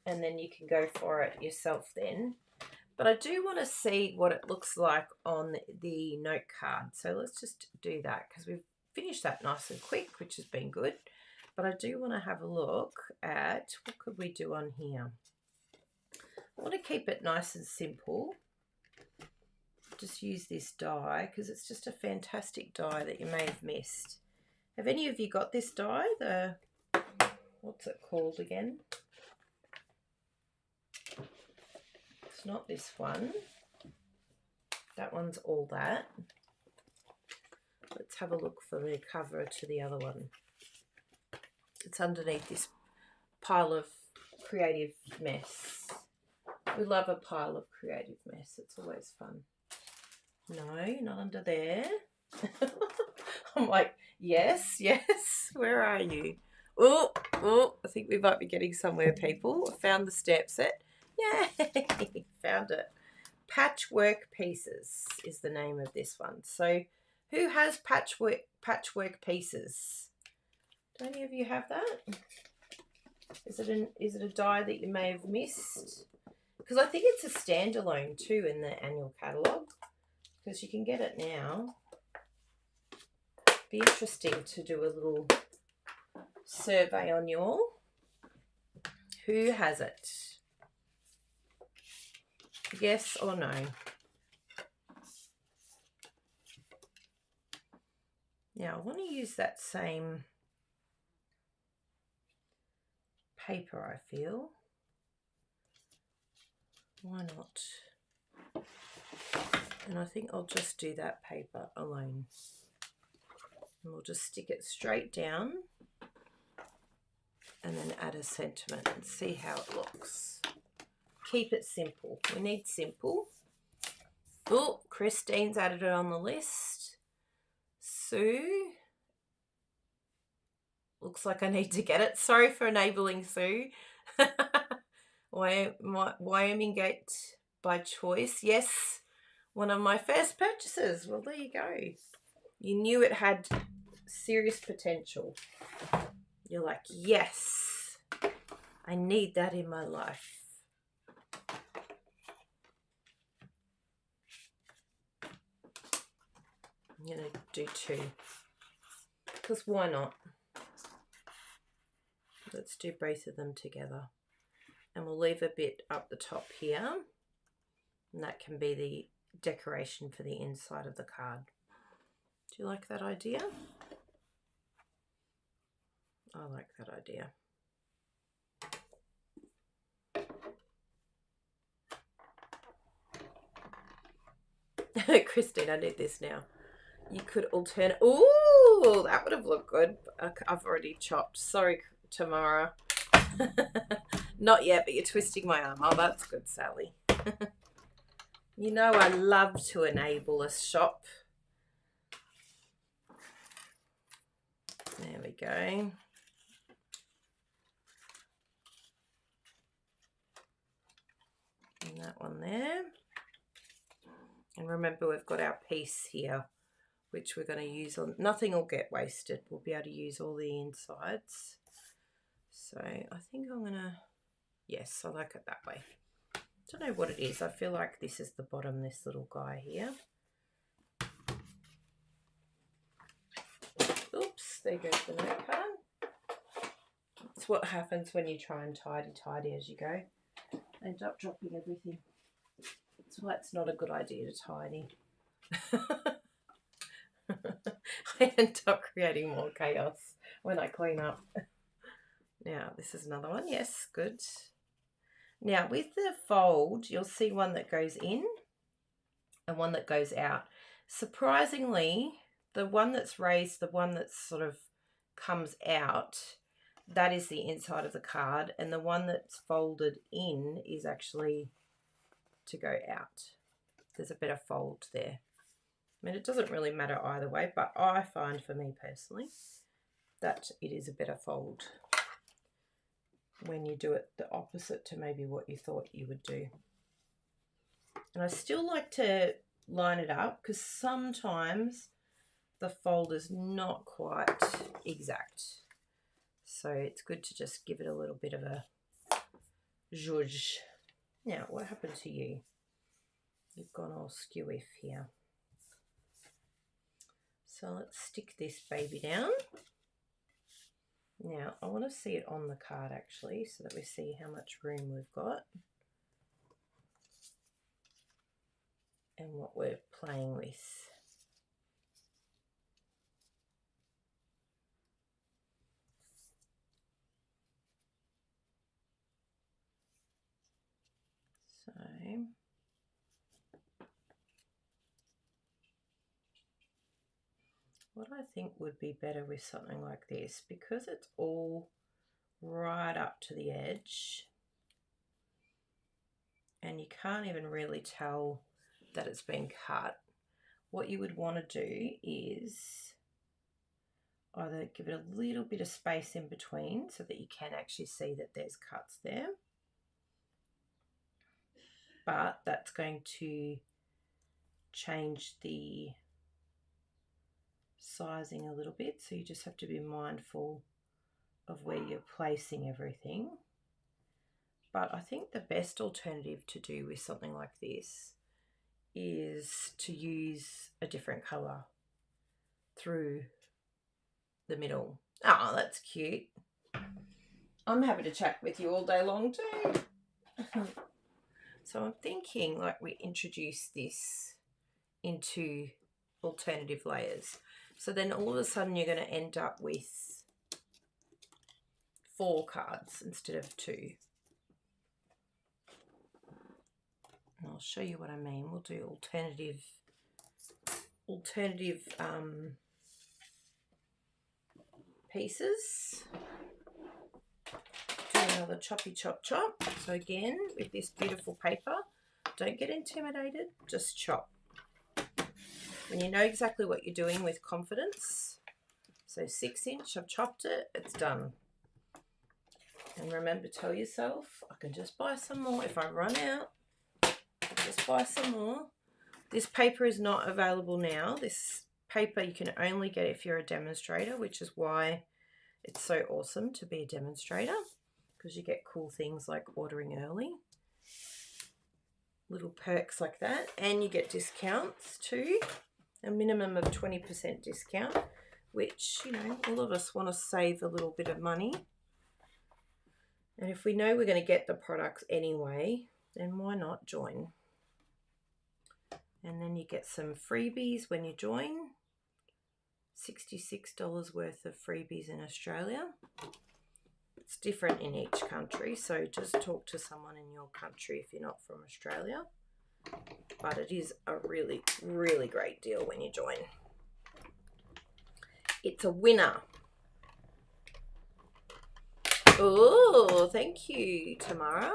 And then you can go for it yourself then. But I do want to see what it looks like on the note card. So let's just do that because we've finished that nice and quick, which has been good. But I do want to have a look at what could we do on here. I want to keep it nice and simple. just use this die because it's just a fantastic die that you may have missed. Have any of you got this die? The, what's it called again? It's not this one. That one's All That. Let's have a look for the cover to the other one. It's underneath this pile of creative mess. We love a pile of creative mess. It's always fun. No, not under there. I'm like, yes, yes. Where are you? Oh, I think we might be getting somewhere, people. I found the stamp set. Yay! Found it. Patchwork Pieces is the name of this one. So who has patchwork pieces? Do any of you have that? Is it a die that you may have missed? Because I think it's a standalone too in the annual catalogue, because you can get it now. Be interesting to do a little survey on you all. Who has it? Yes or no? Now I want to use that same paper, I feel. Why not? And I think I'll just do that paper alone. And we'll just stick it straight down and then add a sentiment and see how it looks. Keep it simple. We need simple. Oh, Christine's added it on the list. Sue. Looks like I need to get it. Sorry for enabling Sue. Wyoming Gate by choice. Yes, one of my first purchases. Well, there you go. You knew it had serious potential. You're like, yes, I need that in my life. I'm going to do 2. Because why not? Let's do both of them together. And we'll leave a bit up the top here. And that can be the decoration for the inside of the card. Do you like that idea? I like that idea. Christine, I need this now. You could alternate. Ooh, that would have looked good. I've already chopped. Sorry, Tamara. Not yet, but you're twisting my arm. Oh, that's good, Sally. You know I love to enable a shop. There we go. And that one there. And remember, we've got our piece here, which we're going to use on. Nothing will get wasted. We'll be able to use all the insides. So I think I'm going to, yes, I like it that way. Don't know what it is. I feel like this is the bottom, this little guy here. Oops, there goes the note card. It's what happens when you try and tidy as you go. End up dropping everything. That's why it's not a good idea to tidy. I end up creating more chaos when I clean up. Now, this is another one. Yes, good. Now, with the fold, you'll see one that goes in and one that goes out. Surprisingly, the one that's raised, the one that sort of comes out, that is the inside of the card, and the one that's folded in is actually to go out. There's a bit of fold there. I mean, it doesn't really matter either way, but I find for me personally that it is a better fold when you do it the opposite to maybe what you thought you would do. And I still like to line it up because sometimes the fold is not quite exact. So it's good to just give it a little bit of a zhuzh. Now, what happened to you? You've gone all skew-iff here. So let's stick this baby down. Now, I want to see it on the card actually so that we see how much room we've got. and what we're playing with. So what I think would be better with something like this, because it's all right up to the edge and you can't even really tell that it's been cut, what you would want to do is either give it a little bit of space in between so that you can actually see that there's cuts there, but that's going to change the sizing a little bit, so you just have to be mindful of where you're placing everything. But I think the best alternative to do with something like this is to use a different colour through the middle. Oh, that's cute. I'm happy to chat with you all day long too. So I'm thinking like we introduce this into alternative layers. So then all of a sudden you're going to end up with 4 cards instead of 2. And I'll show you what I mean. We'll do alternative pieces. Do another choppy chop chop. So again, with this beautiful paper, don't get intimidated, just chop. When you know exactly what you're doing with confidence. So 6-inch, I've chopped it, it's done. And remember, tell yourself, I can just buy some more. If I run out, just buy some more. This paper is not available now. This paper you can only get if you're a demonstrator, which is why it's so awesome to be a demonstrator, because you get cool things like ordering early, little perks like that, and you get discounts too, a minimum of 20% discount, which, you know, all of us want to save a little bit of money. And if we know we're going to get the products anyway, then why not join? And then you get some freebies when you join. $66 worth of freebies in Australia. It's different in each country, so just talk to someone in your country if you're not from Australia. But it is a really, really great deal when you join. It's a winner. Oh, thank you, Tamara.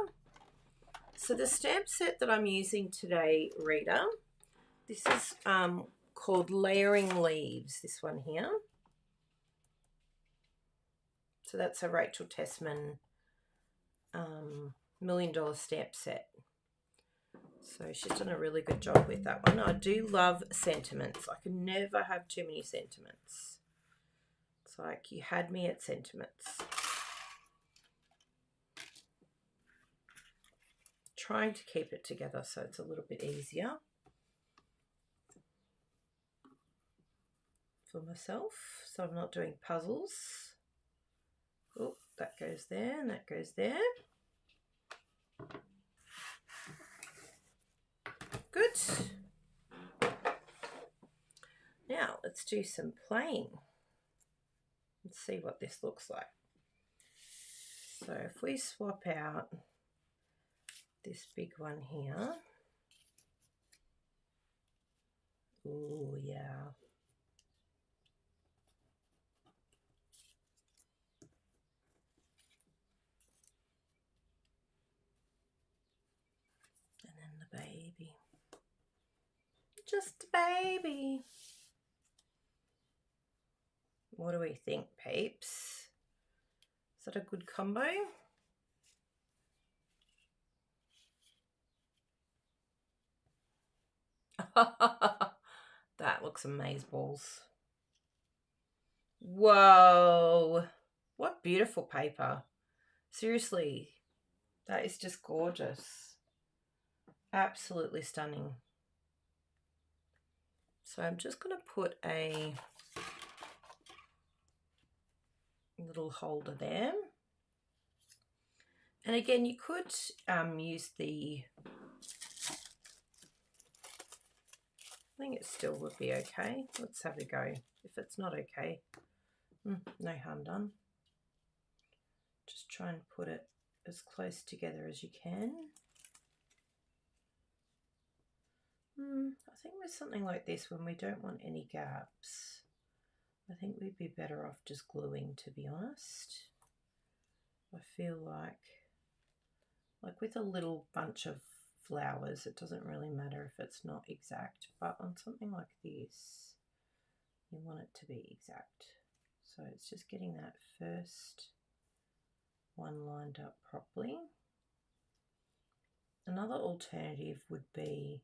So the stamp set that I'm using today, Rita, this is called Layering Leaves, this one here. So that's a Rachel Tessman $1 million stamp set. So she's done a really good job with that one. I do love sentiments. I can never have too many sentiments. It's like you had me at sentiments. Trying to keep it together so it's a little bit easier for myself, so I'm not doing puzzles. Oh, that goes there and that goes there. Good. Now let's do some playing. Let's see what this looks like. So if we swap out this big one here. Oh yeah. And then the baby. Just a baby. What do we think, peeps? Is that a good combo? That looks amazeballs. Whoa, what beautiful paper. Seriously, that is just gorgeous. Absolutely stunning. So I'm just going to put a little holder there. And again, you could use the think it still would be okay. Let's have a go. If it's not okay, no harm done. Just try and put it as close together as you can. I think with something like this, when we don't want any gaps, I think we'd be better off just gluing, to be honest. I feel like with a little bunch of flowers, it doesn't really matter if it's not exact, but on something like this, you want it to be exact. So it's just getting that first one lined up properly. Another alternative would be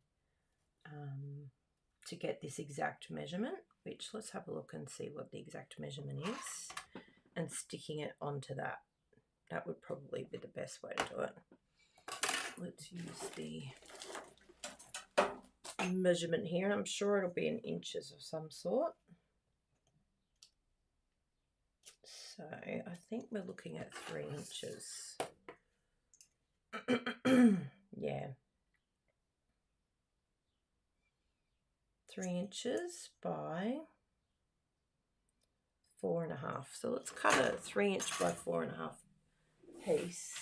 to get this exact measurement, which let's have a look and see what the exact measurement is, and sticking it onto that. That would probably be the best way to do it. Let's use the measurement here, and I'm sure it'll be in inches of some sort. So I think we're looking at 3 inches. Yeah. 3 inches by 4.5. So let's cut a 3 inch by 4.5 piece.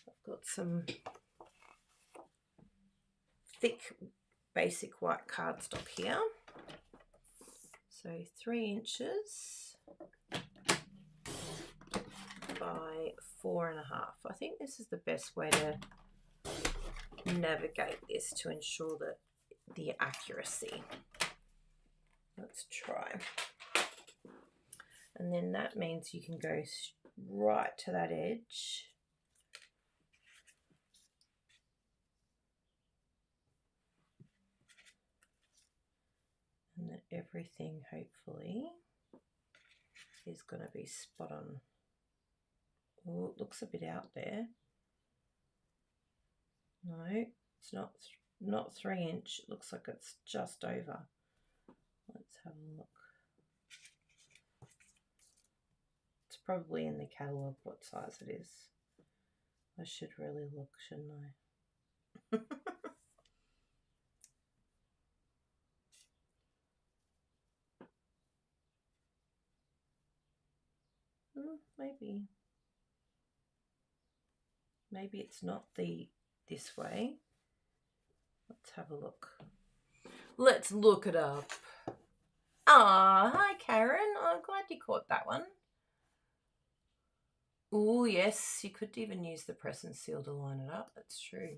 I've got some thick basic white cardstock here. So 3 inches by 4.5. I think this is the best way to navigate this to ensure that the accuracy. Let's try. And then that means you can go right to that edge. And that everything hopefully is going to be spot on. Oh, it looks a bit out there. No, it's not 3 inch. It looks like it's just over. Let's have a look. It's probably in the catalogue what size it is. I should really look, shouldn't I? Maybe it's not this way. Let's have a look. Let's look it up. Ah, hi Karen. I'm glad you caught that one. Oh yes, you could even use the press and seal to line it up. That's true.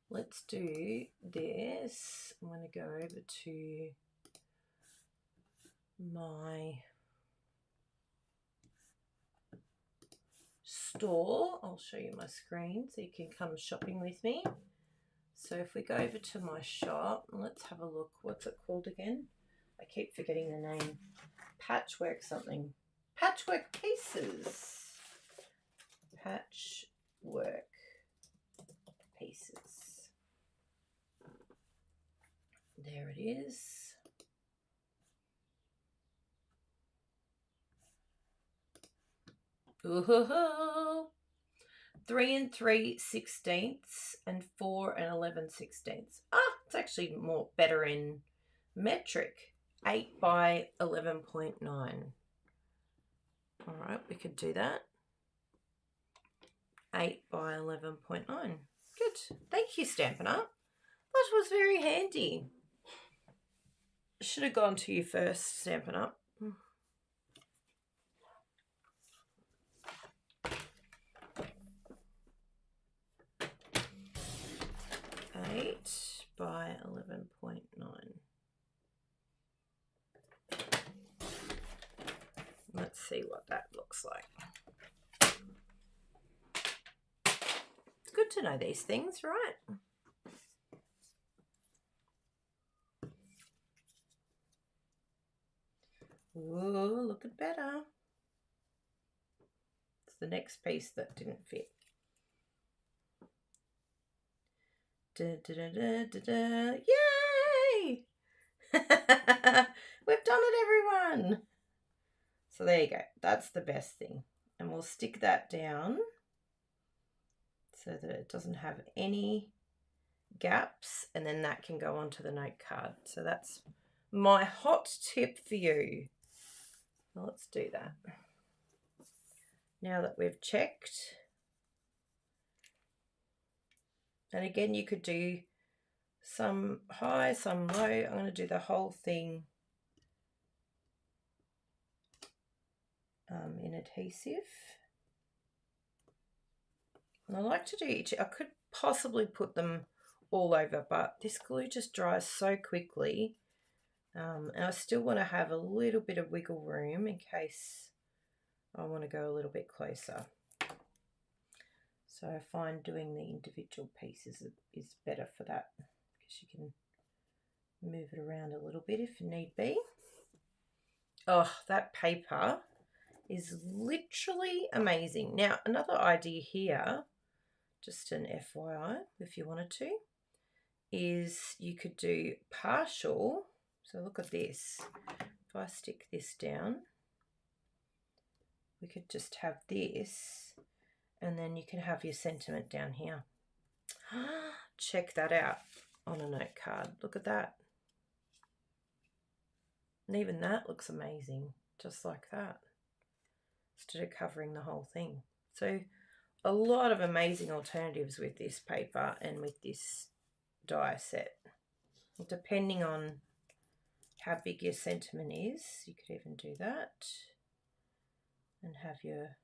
Let's do this. I'm going to go over to my store. I'll show you my screen so you can come shopping with me. So if we go over to my shop, let's have a look. What's it called again? I keep forgetting the name. Patchwork something. Patchwork pieces. Patchwork pieces. There it is. Ooh, 3 3/16 and 4 11/16. Ah, it's actually better in metric. 8 by 11.9. All right, we could do that. 8 by 11.9. Good. Thank you, Stampin' Up. That was very handy. Should have gone to you first, Stampin' Up. 8 by 11.9. Let's see what that looks like. It's good to know these things, right? Ooh, looking better. It's the next piece that didn't fit. Da, da, da, da, da, da. Yay! We've done it, everyone. So there you go. That's the best thing. And we'll stick that down so that it doesn't have any gaps, and then that can go onto the note card. So that's my hot tip for you. Well, let's do that. Now that we've checked, and again, you could do some high, some low. I'm going to do the whole thing in adhesive. And I like to do each, I could possibly put them all over, but this glue just dries so quickly. And I still want to have a little bit of wiggle room in case I want to go a little bit closer. So I find doing the individual pieces is better for that, because you can move it around a little bit if need be. Oh, that paper is literally amazing. Now, another idea here, just an FYI, if you wanted to, is you could do partial. So look at this. If I stick this down, we could just have this, and then you can have your sentiment down here. Check that out on a note card. Look at that. And even that looks amazing, just like that, instead of covering the whole thing. So a lot of amazing alternatives with this paper and with this die set. Depending on how big your sentiment is, you could even do that and have your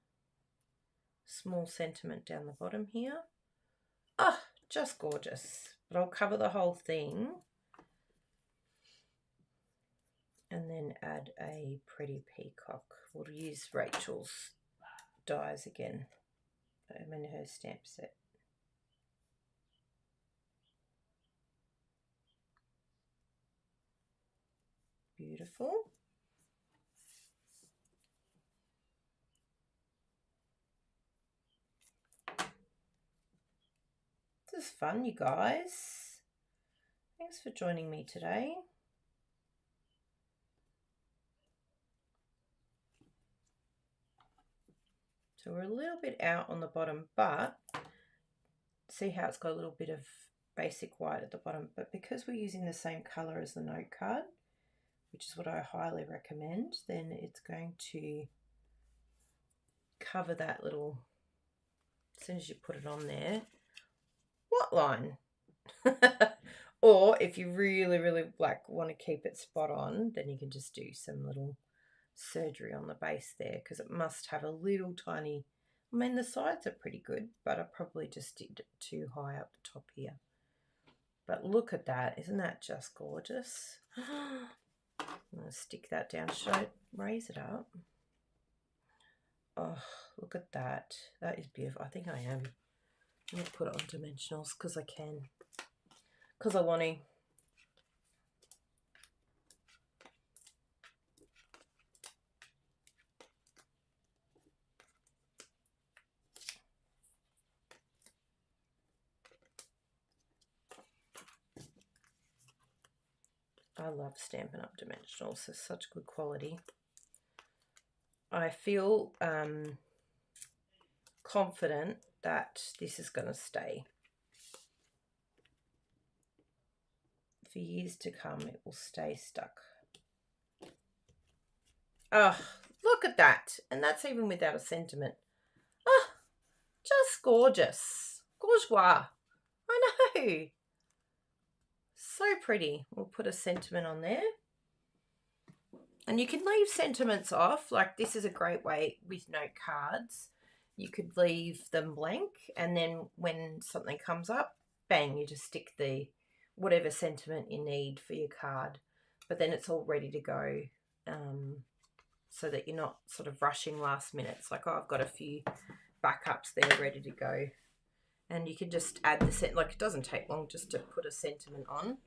small sentiment down the bottom here. Ah, just gorgeous. But I'll cover the whole thing and then add a pretty peacock. We'll use Rachel's dies again. I'm in her stamp set. Beautiful. This is fun, you guys. Thanks for joining me today. So we're a little bit out on the bottom, but see how it's got a little bit of basic white at the bottom, but because we're using the same color as the note card, which is what I highly recommend, then it's going to cover that little, as soon as you put it on there, what line? Or if you really, really like want to keep it spot on, then you can just do some little surgery on the base there, because it must have a little tiny, I mean the sides are pretty good, but I probably just did it too high up the top here. But look at that, isn't that just gorgeous? I'm going to stick that down. Should I raise it up? Oh, look at that. That is beautiful. I think I am. I'm going to put it on dimensionals because I can. Because I want to. I love Stampin' Up! Dimensionals. They're such good quality. I feel confident that this is going to stay. For years to come, it will stay stuck. Oh, look at that. And that's even without a sentiment. Oh, just gorgeous. Bourgeois. I know. So pretty. We'll put a sentiment on there. And you can leave sentiments off. Like this is a great way with note cards. You could leave them blank, and then when something comes up, bang, you just stick the whatever sentiment you need for your card. But then it's all ready to go, so that you're not sort of rushing last minute. It's like, oh, I've got a few backups there ready to go. And you can just add the scent, like it doesn't take long just to put a sentiment on.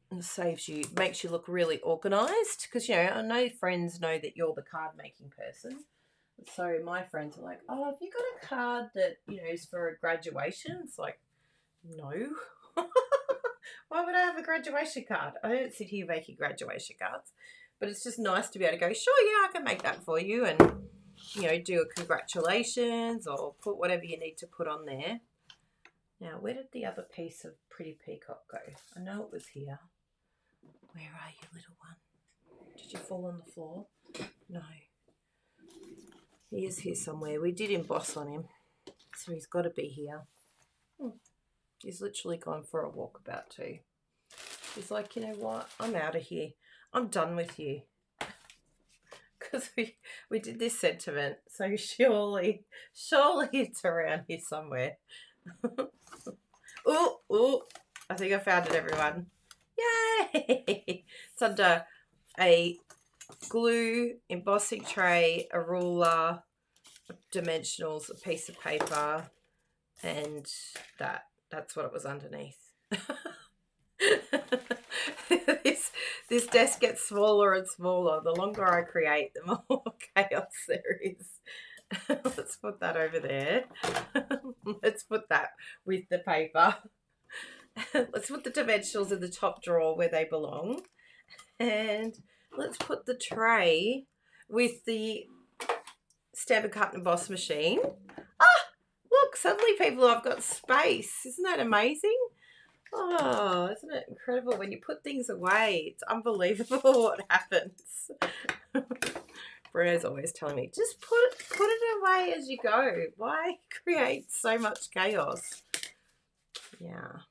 And saves you, makes you look really organized, because, you know, I know friends know that you're the card making person. So my friends are like, oh, have you got a card that, you know, is for a graduation? It's like, no. Why would I have a graduation card? I don't sit here making graduation cards. But it's just nice to be able to go, sure, yeah, I can make that for you. And, you know, do a congratulations or put whatever you need to put on there. Now, where did the other piece of Pretty Peacock go? I know it was here. Where are you, little one? Did you fall on the floor? No. He is here somewhere. We did emboss on him, so he's got to be here. He's literally gone for a walkabout too. He's like, you know what? I'm out of here. I'm done with you. Because we did this sentiment, so surely it's around here somewhere. Oh, I think I found it, everyone. Yay! It's under a glue, embossing tray, a ruler, dimensionals, a piece of paper, and that's what it was underneath. This desk gets smaller and smaller. The longer I create, the more chaos there is. Let's put that over there. Let's put that with the paper. Let's put the dimensionals in the top drawer where they belong. And let's put the tray with the Stampin' Cut and Emboss machine. Ah, look, suddenly people have got space. Isn't that amazing? Oh, isn't it incredible? When you put things away, it's unbelievable what happens. Bruno's always telling me, just put it away as you go. Why create so much chaos? Yeah,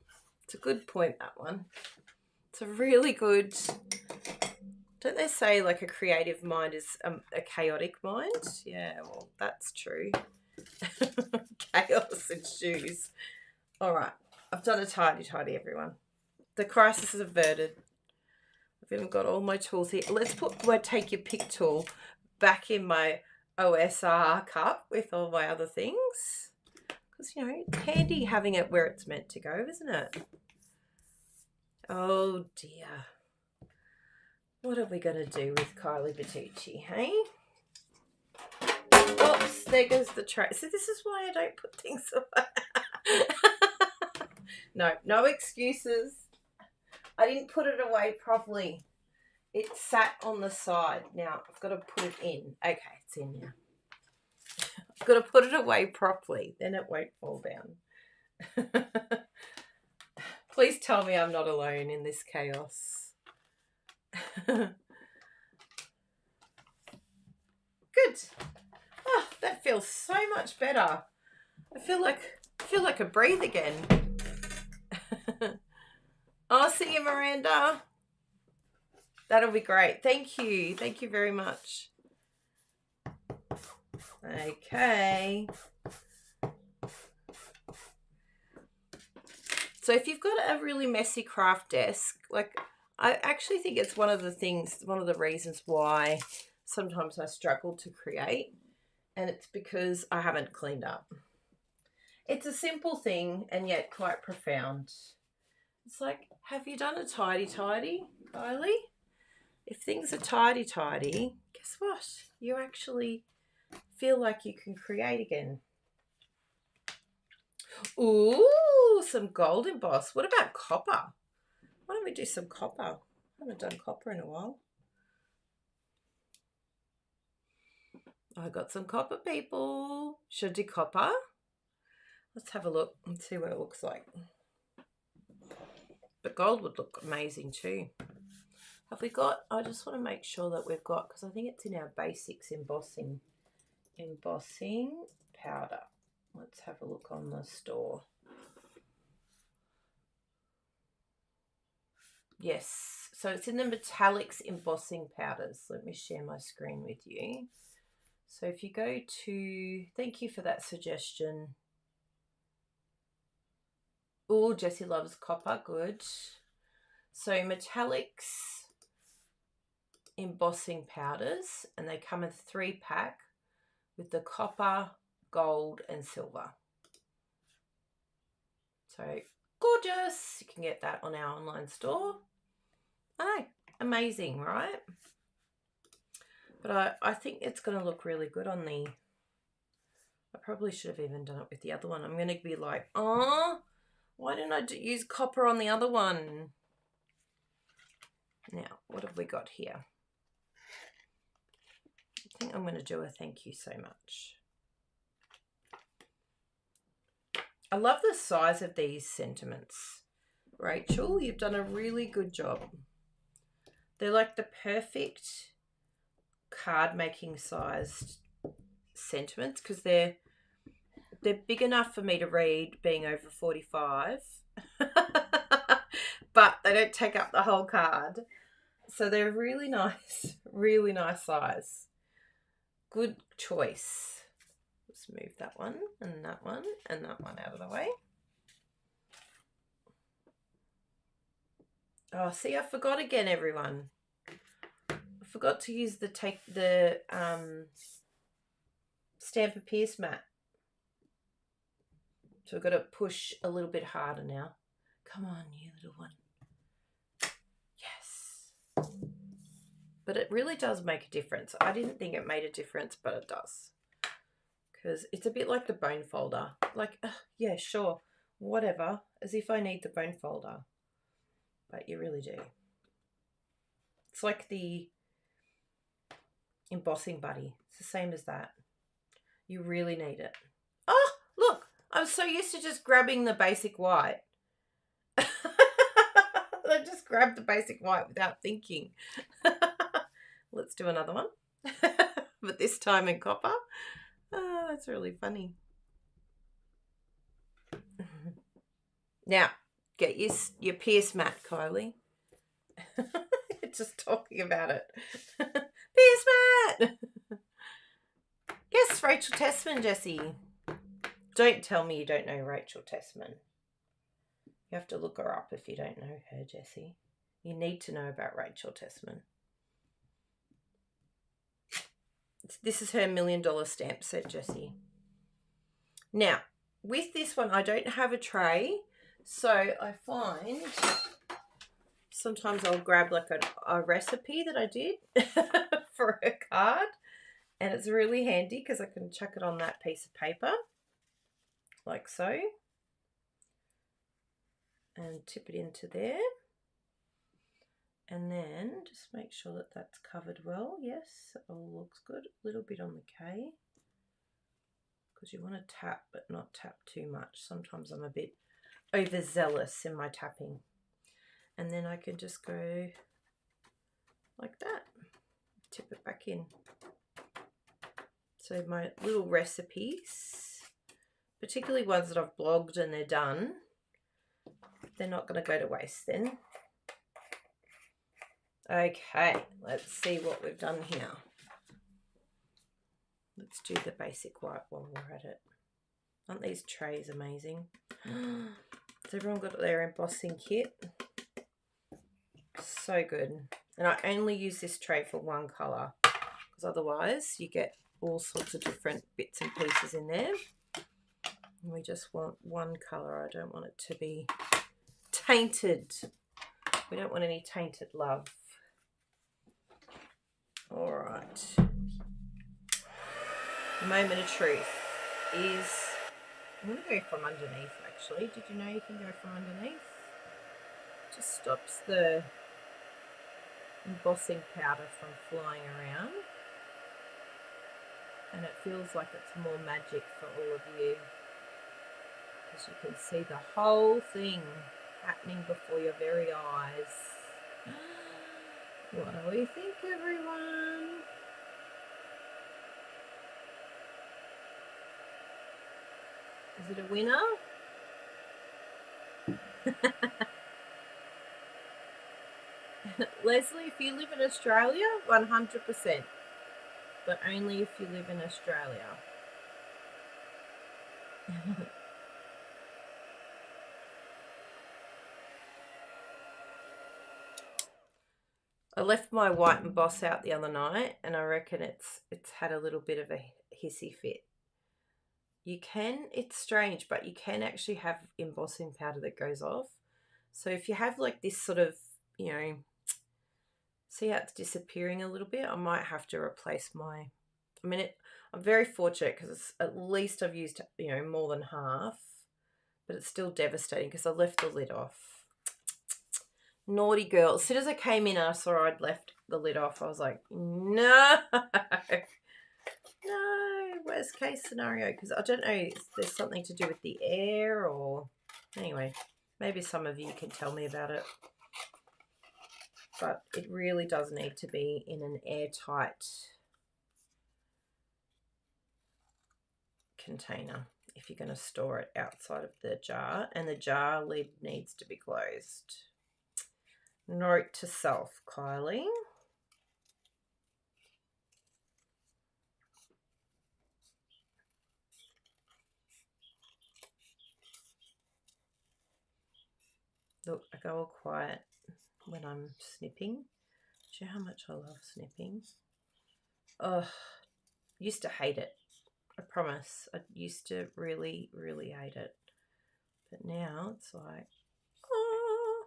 it's a good point, that one. It's a really good... Don't they say like a creative mind is a chaotic mind? Yeah, well, that's true. Chaos ensues. All right. I've done a tidy, everyone. The crisis is averted. I've even got all my tools here. Let's put my Take Your Pick tool back in my OSR cup with all my other things. Because, you know, it's handy having it where it's meant to go, isn't it? Oh, dear. What are we going to do with Kylie Bertucci, hey? Oops, there goes the tray. So this is why I don't put things away. No excuses. I didn't put it away properly. It sat on the side. Now I've got to put it in. Okay, it's in now. I've got to put it away properly. Then it won't fall down. Please tell me I'm not alone in this chaos. Good. Oh, that feels so much better. I feel like I breathe again. Oh, see you, Miranda. That'll be great. Thank you. Thank you very much. Okay. So if you've got a really messy craft desk, like I actually think it's one of the reasons why sometimes I struggle to create, and it's because I haven't cleaned up. It's a simple thing and yet quite profound. It's like, have you done a tidy, Kylie? If things are tidy, guess what? You actually feel like you can create again. Ooh, some gold emboss. What about copper? Why don't we do some copper? I haven't done copper in a while. I got some copper, people. Should I do copper? Let's have a look and see what it looks like. But gold would look amazing too. Have we got, I just want to make sure that we've got, because I think it's in our basics embossing powder. Let's have a look on the store. Yes, so it's in the metallics embossing powders. Let me share my screen with you. So if you go to, thank you for that suggestion. Oh, Jessie loves copper, good. So metallics embossing powders, and they come in 3-pack with the copper, gold and silver. So gorgeous. You can get that on our online store. I know, amazing, right? But I think it's going to look really good on the, I probably should have even done it with the other one. I'm going to be like, oh, why didn't I use copper on the other one? Now, what have we got here? I think I'm going to do a thank you so much. I love the size of these sentiments. Rachel, you've done a really good job. They're like the perfect card making sized sentiments because they're big enough for me to read being over 45. But they don't take up the whole card. So they're really nice size. Good choice. Let's move that one and that one and that one out of the way. Oh, see, I forgot again, everyone. I forgot to use the Stampin' Pierce mat. So we've got to push a little bit harder now. Come on, you little one. Yes. But it really does make a difference. I didn't think it made a difference, but it does. Because it's a bit like the bone folder. Like, yeah, sure, whatever. As if I need the bone folder. But you really do. It's like the embossing buddy. It's the same as that. You really need it. Oh, look. I'm so used to just grabbing the basic white. I just grabbed the basic white without thinking. Let's do another one. But this time in copper. Oh, that's really funny. Now, get your Pierce mat, Kylie. Just talking about it. Pierce mat! Yes, Rachel Tessman, Jessie. Don't tell me you don't know Rachel Tessman. You have to look her up if you don't know her, Jessie. You need to know about Rachel Tessman. This is her $1 million stamp set, Jessie. Now, with this one, I don't have a tray, so I find sometimes I'll grab like a recipe that I did for a card, and it's really handy because I can chuck it on that piece of paper, like so, and tip it into there. And then just make sure that that's covered well. Yes, it all looks good. A little bit on the K, because you want to tap but not tap too much. Sometimes I'm a bit overzealous in my tapping. And then I can just go like that, tip it back in. So my little recipes, particularly ones that I've blogged and they're done, they're not going to go to waste then. Okay, let's see what we've done here. Let's do the basic white while we're at it. Aren't these trays amazing? Has everyone got their embossing kit? So good. And I only use this tray for one colour, because otherwise you get all sorts of different bits and pieces in there. And we just want one colour. I don't want it to be tainted. We don't want any tainted love. All right. The moment of truth is, I'm going to go from underneath actually. Did you know you can go from underneath? Just stops the embossing powder from flying around. And it feels like it's more magic for all of you, because you can see the whole thing happening before your very eyes. What do we think, everyone? Is it a winner? Leslie, if you live in Australia, 100%. But only if you live in Australia. I left my white emboss out the other night, and I reckon it's had a little bit of a hissy fit. You can, it's strange, but you can actually have embossing powder that goes off. So if you have like this sort of, you know, see how it's disappearing a little bit, I might have to replace my, I mean, I'm very fortunate because at least I've used, you know, more than half, but it's still devastating because I left the lid off. Naughty girl. As soon as I came in and I saw I'd left the lid off, I was like, no, no, worst case scenario, because I don't know if there's something to do with the air or... Anyway, maybe some of you can tell me about it. But it really does need to be in an airtight container if you're going to store it outside of the jar, and the jar lid needs to be closed. Note to self, Kylie. Look, I go all quiet when I'm snipping. Do you know how much I love snipping? Oh, used to hate it. I promise. I used to really, really hate it. But now it's like, oh.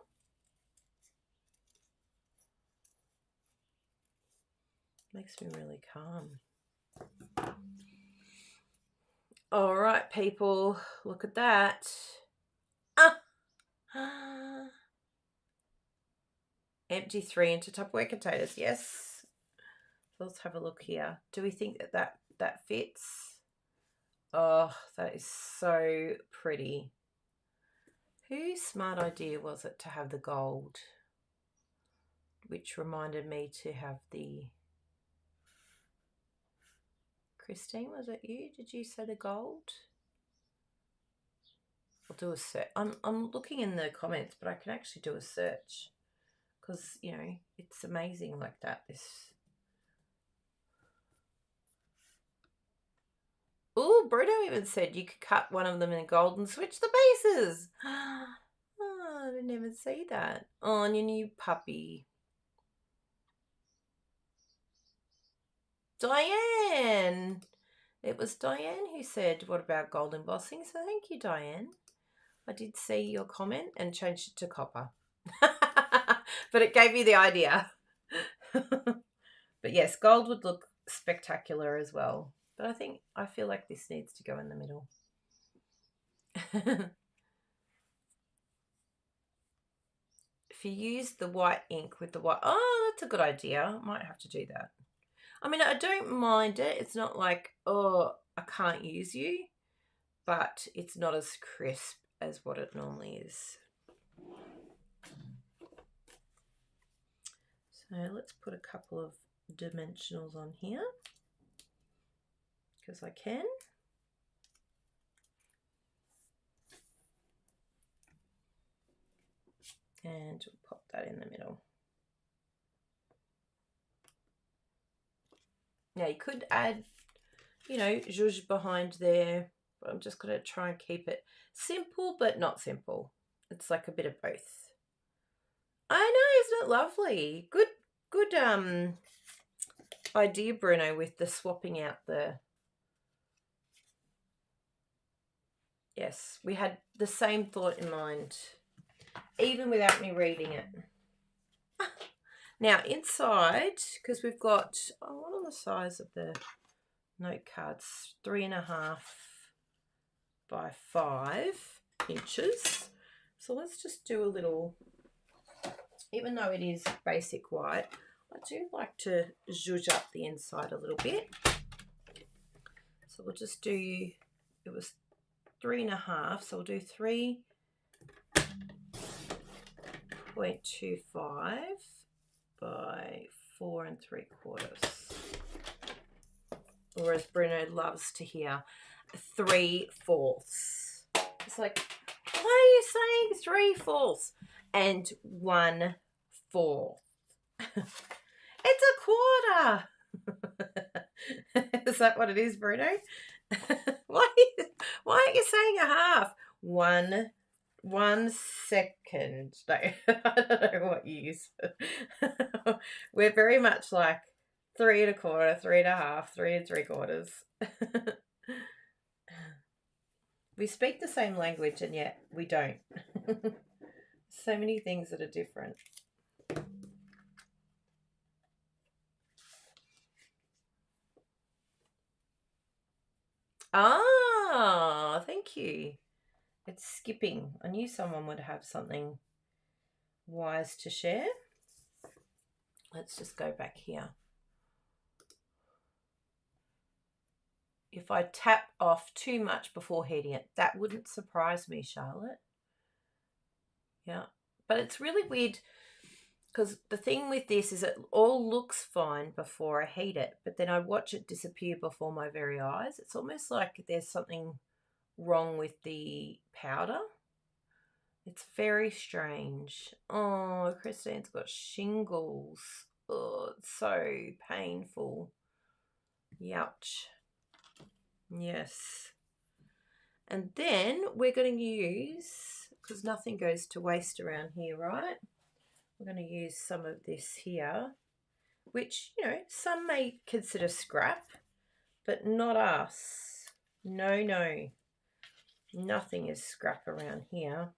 Makes me really calm. All right, people, look at that. Empty 3-inch Tupperware containers, yes. So let's have a look here. Do we think that fits? Oh, that is so pretty. Whose smart idea was it to have the gold? Which reminded me to have the... Christine, was it you? Did you say the gold? I'll do a search. I'm looking in the comments, but I can actually do a search because, you know, it's amazing like that. This. Oh, Bruno even said you could cut one of them in gold and switch the bases. Oh, I didn't even see that. Oh, and your new puppy. Diane. It was Diane who said, what about gold embossing? So thank you, Diane. I did see your comment and changed it to copper. But it gave you the idea. But yes, gold would look spectacular as well. But I feel like this needs to go in the middle. If you use the white ink with the white... Oh, that's a good idea. I might have to do that. I mean, I don't mind it. It's not like, oh, I can't use you. But it's not as crisp as what it normally is. So let's put a couple of dimensionals on here because I can. And we'll pop that in the middle. Now you could add, you know, zhuzh behind there, but I'm just going to try and keep it simple but not simple. It's like a bit of both. I know, isn't it lovely? Good idea, Bruno, with the swapping out the... Yes, we had the same thought in mind, even without me reading it. Now inside, because we've got, what are the size of the note cards? 3.5 by 5 inches. So let's just do a little, even though it is basic white, I do like to zhuzh up the inside a little bit. So we'll just do, it was 3.5, so we'll do 3.25 by 4 3/4. Or as Bruno loves to hear, 3/4. It's like, why are you saying 3/4 and 1/4? It's a quarter. Is that what it is, Bruno? Why aren't you saying a half? 1 second. No, I don't know what you use. We're very much like 3 1/4, 3 1/2, 3 3/4. We speak the same language and yet we don't. So many things that are different. Ah, thank you. It's skipping. I knew someone would have something wise to share. Let's just go back here. if I tap off too much before heating it. That wouldn't surprise me, Charlotte. Yeah, but it's really weird because the thing with this is it all looks fine before I heat it, but then I watch it disappear before my very eyes. It's almost like there's something wrong with the powder. It's very strange. Oh, Christine's got shingles. Oh, it's so painful. Youch. Yes. And then we're going to use, because nothing goes to waste around here, right? We're going to use some of this here, which, you know, some may consider scrap, but not us. No, no. Nothing is scrap around here.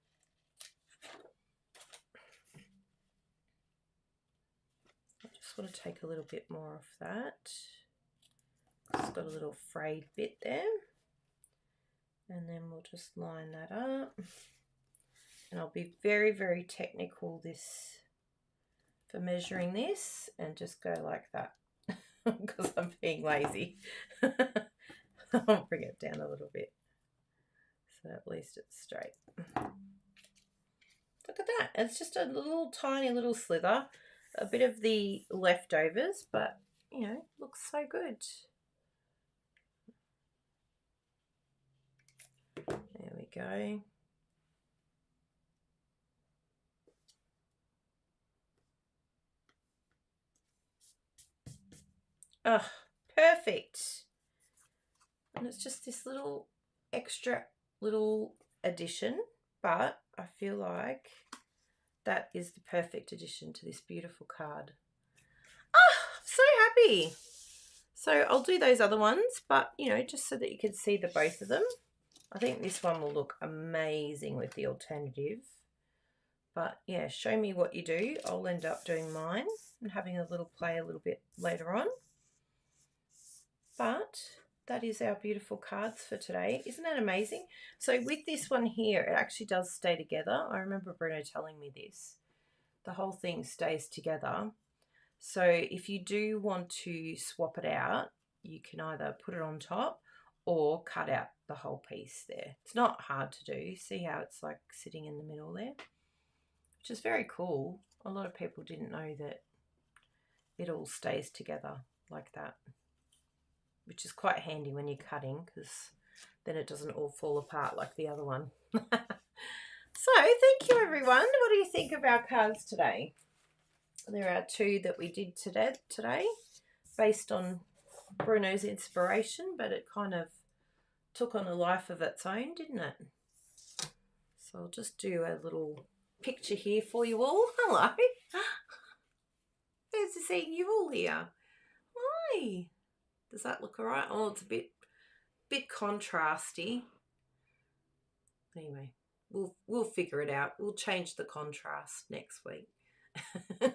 I just want to take a little bit more of that. It's got a little frayed bit there. And then we'll just line that up. And I'll be very, very technical for measuring this and just go like that because I'm being lazy. I'll bring it down a little bit so at least it's straight. Look at that. It's just a little tiny little slither, a bit of the leftovers, but you know, looks so good. There we go. Oh, perfect. And it's just this little extra little addition, but I feel like that is the perfect addition to this beautiful card. Ah, I'm so happy. So I'll do those other ones, but you know, just so that you can see the both of them. I think this one will look amazing with the alternative. But yeah, show me what you do. I'll end up doing mine and having a little play a little bit later on. But that is our beautiful cards for today. Isn't that amazing? So with this one here, it actually does stay together. I remember Bruno telling me this. The whole thing stays together. So if you do want to swap it out, you can either put it on top or cut out the whole piece there. It's not hard to do. See how it's like sitting in the middle there? Which is very cool. A lot of people didn't know that it all stays together like that, which is quite handy when you're cutting because then it doesn't all fall apart like the other one. So thank you everyone. What do you think of our cards today? There are two that we did today based on Bruno's inspiration, but it kind of took on a life of its own, didn't it? So I'll just do a little picture here for you all. Hello. There's to seeing you all here. Hi. Does that look all right? Oh, it's a bit contrasty. Anyway, we'll figure it out. We'll change the contrast next week. Hi.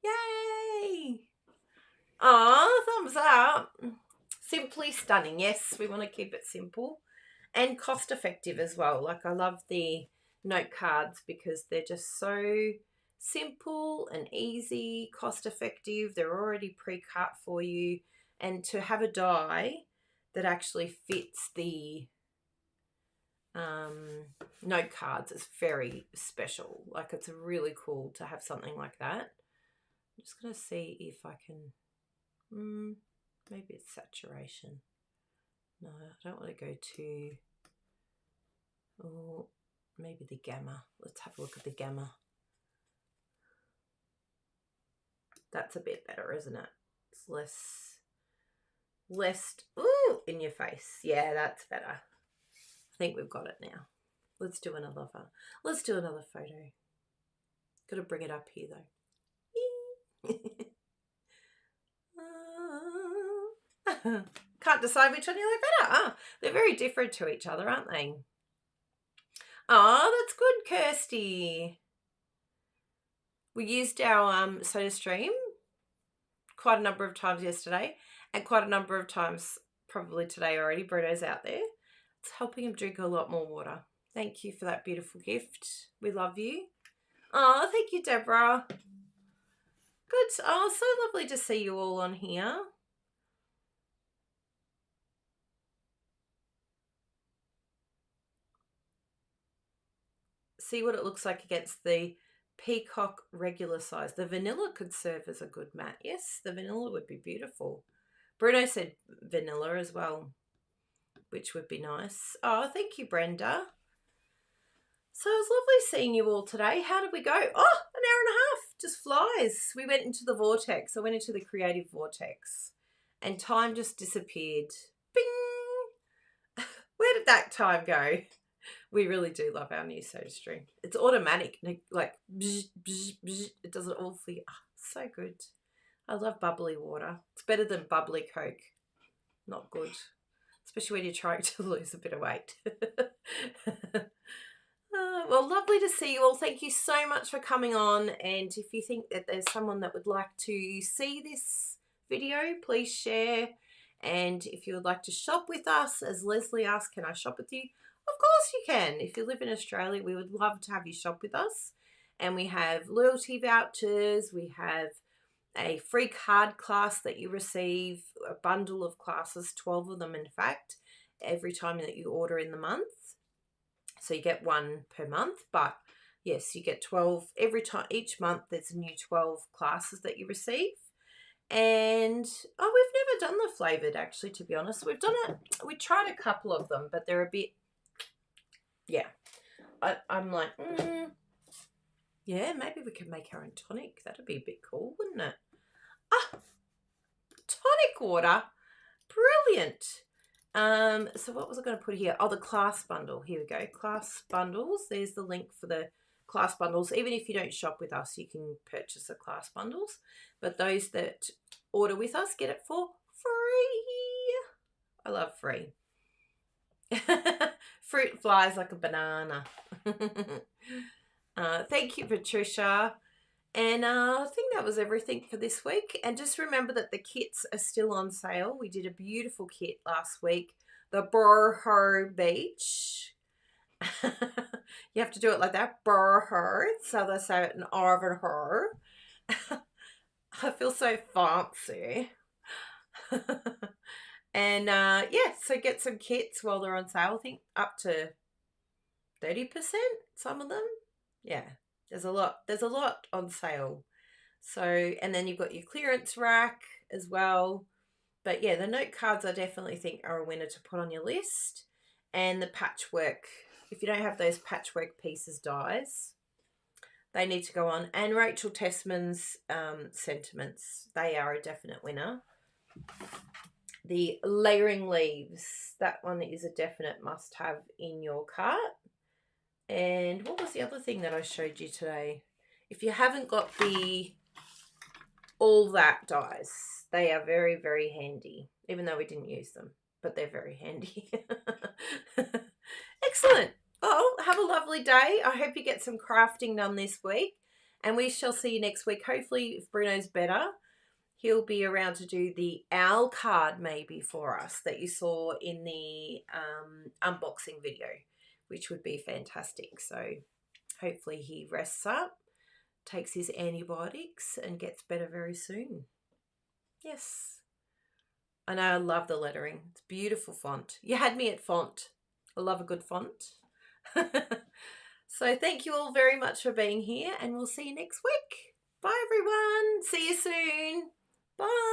Yay. Oh, thumbs up. Simply stunning. Yes, we want to keep it simple and cost effective as well. Like I love the note cards because they're just so simple and easy, cost effective. They're already pre-cut for you, and to have a die that actually fits the note cards is very special. Like it's really cool to have something like that. I'm just going to see if I can, maybe it's saturation. No, I don't want to go too, oh, maybe the gamma. Let's have a look at the gamma. That's a bit better, isn't it? It's less, ooh, in your face. Yeah, that's better. I think we've got it now. Let's do another photo. Got to bring it up here though. Can't decide which one you like better. They're very different to each other, aren't they? Oh, that's good, Kirsty. We used our SodaStream quite a number of times yesterday and quite a number of times probably today already. Bruno's out there. It's helping him drink a lot more water. Thank you for that beautiful gift. We love you. Oh, thank you, Deborah. Good. Oh, so lovely to see you all on here. see what it looks like against the peacock regular size. The vanilla could serve as a good matte. Yes, the vanilla would be beautiful. Bruno said vanilla as well, which would be nice. Oh, thank you, Brenda. So it was lovely seeing you all today. How did we go? Oh, an hour and a half. Just flies. We went into the vortex. I went into the creative vortex. And time just disappeared. Bing! Where did that time go? We really do love our new soda stream. It's automatic. Like, bzz, bzz, bzz. It does it all for you. Oh, so good. I love bubbly water. It's better than bubbly Coke. Not good. Especially when you're trying to lose a bit of weight. Well, lovely to see you all. Thank you so much for coming on. And if you think that there's someone that would like to see this video, please share. And if you would like to shop with us, as Leslie asked, can I shop with you? Of course you can. If you live in Australia, we would love to have you shop with us. And we have loyalty vouchers. We have a free card class that you receive, a bundle of classes, 12 of them in fact, every time that you order in the month. So you get one per month, but yes, you get 12 every time. Each month there's a new 12 classes that you receive. And we've never done the flavored, actually, to be honest. We've done it, we tried a couple of them, but they're a bit, yeah. I'm like, yeah, maybe we could make our own tonic. That'd be a bit cool, wouldn't it? Ah, tonic water. Brilliant. So what was I going to put here? Oh, the class bundle. Here we go. Class bundles. There's the link for the class bundles. Even if you don't shop with us, you can purchase the class bundles. But those that order with us get it for free. I love free. Fruit flies like a banana. Thank you, Patricia. And I think that was everything for this week. And just remember that the kits are still on sale. We did a beautiful kit last week. The Bertucci Beach. You have to do it like that. Bertucci. So they say it in Arvin. I feel so fancy. And yeah, so get some kits while they're on sale. I think up to 30%, some of them. Yeah. There's a lot on sale. So, and then you've got your clearance rack as well. But yeah, the note cards I definitely think are a winner to put on your list. And the patchwork. If you don't have those patchwork pieces dies, they need to go on. And Rachel Tessman's sentiments. They are a definite winner. The layering leaves. That one is a definite must-have in your cart. And what was the other thing that I showed you today? If you haven't got the all that dies, they are very, very handy, even though we didn't use them, but they're very handy. Excellent. Well, have a lovely day. I hope you get some crafting done this week, and we shall see you next week. Hopefully, if Bruno's better, he'll be around to do the owl card maybe for us that you saw in the unboxing video, which would be fantastic. So hopefully he rests up, takes his antibiotics, and gets better very soon. Yes. I know, I love the lettering. It's beautiful font. You had me at font. I love a good font. So thank you all very much for being here, and we'll see you next week. Bye, everyone. See you soon. Bye.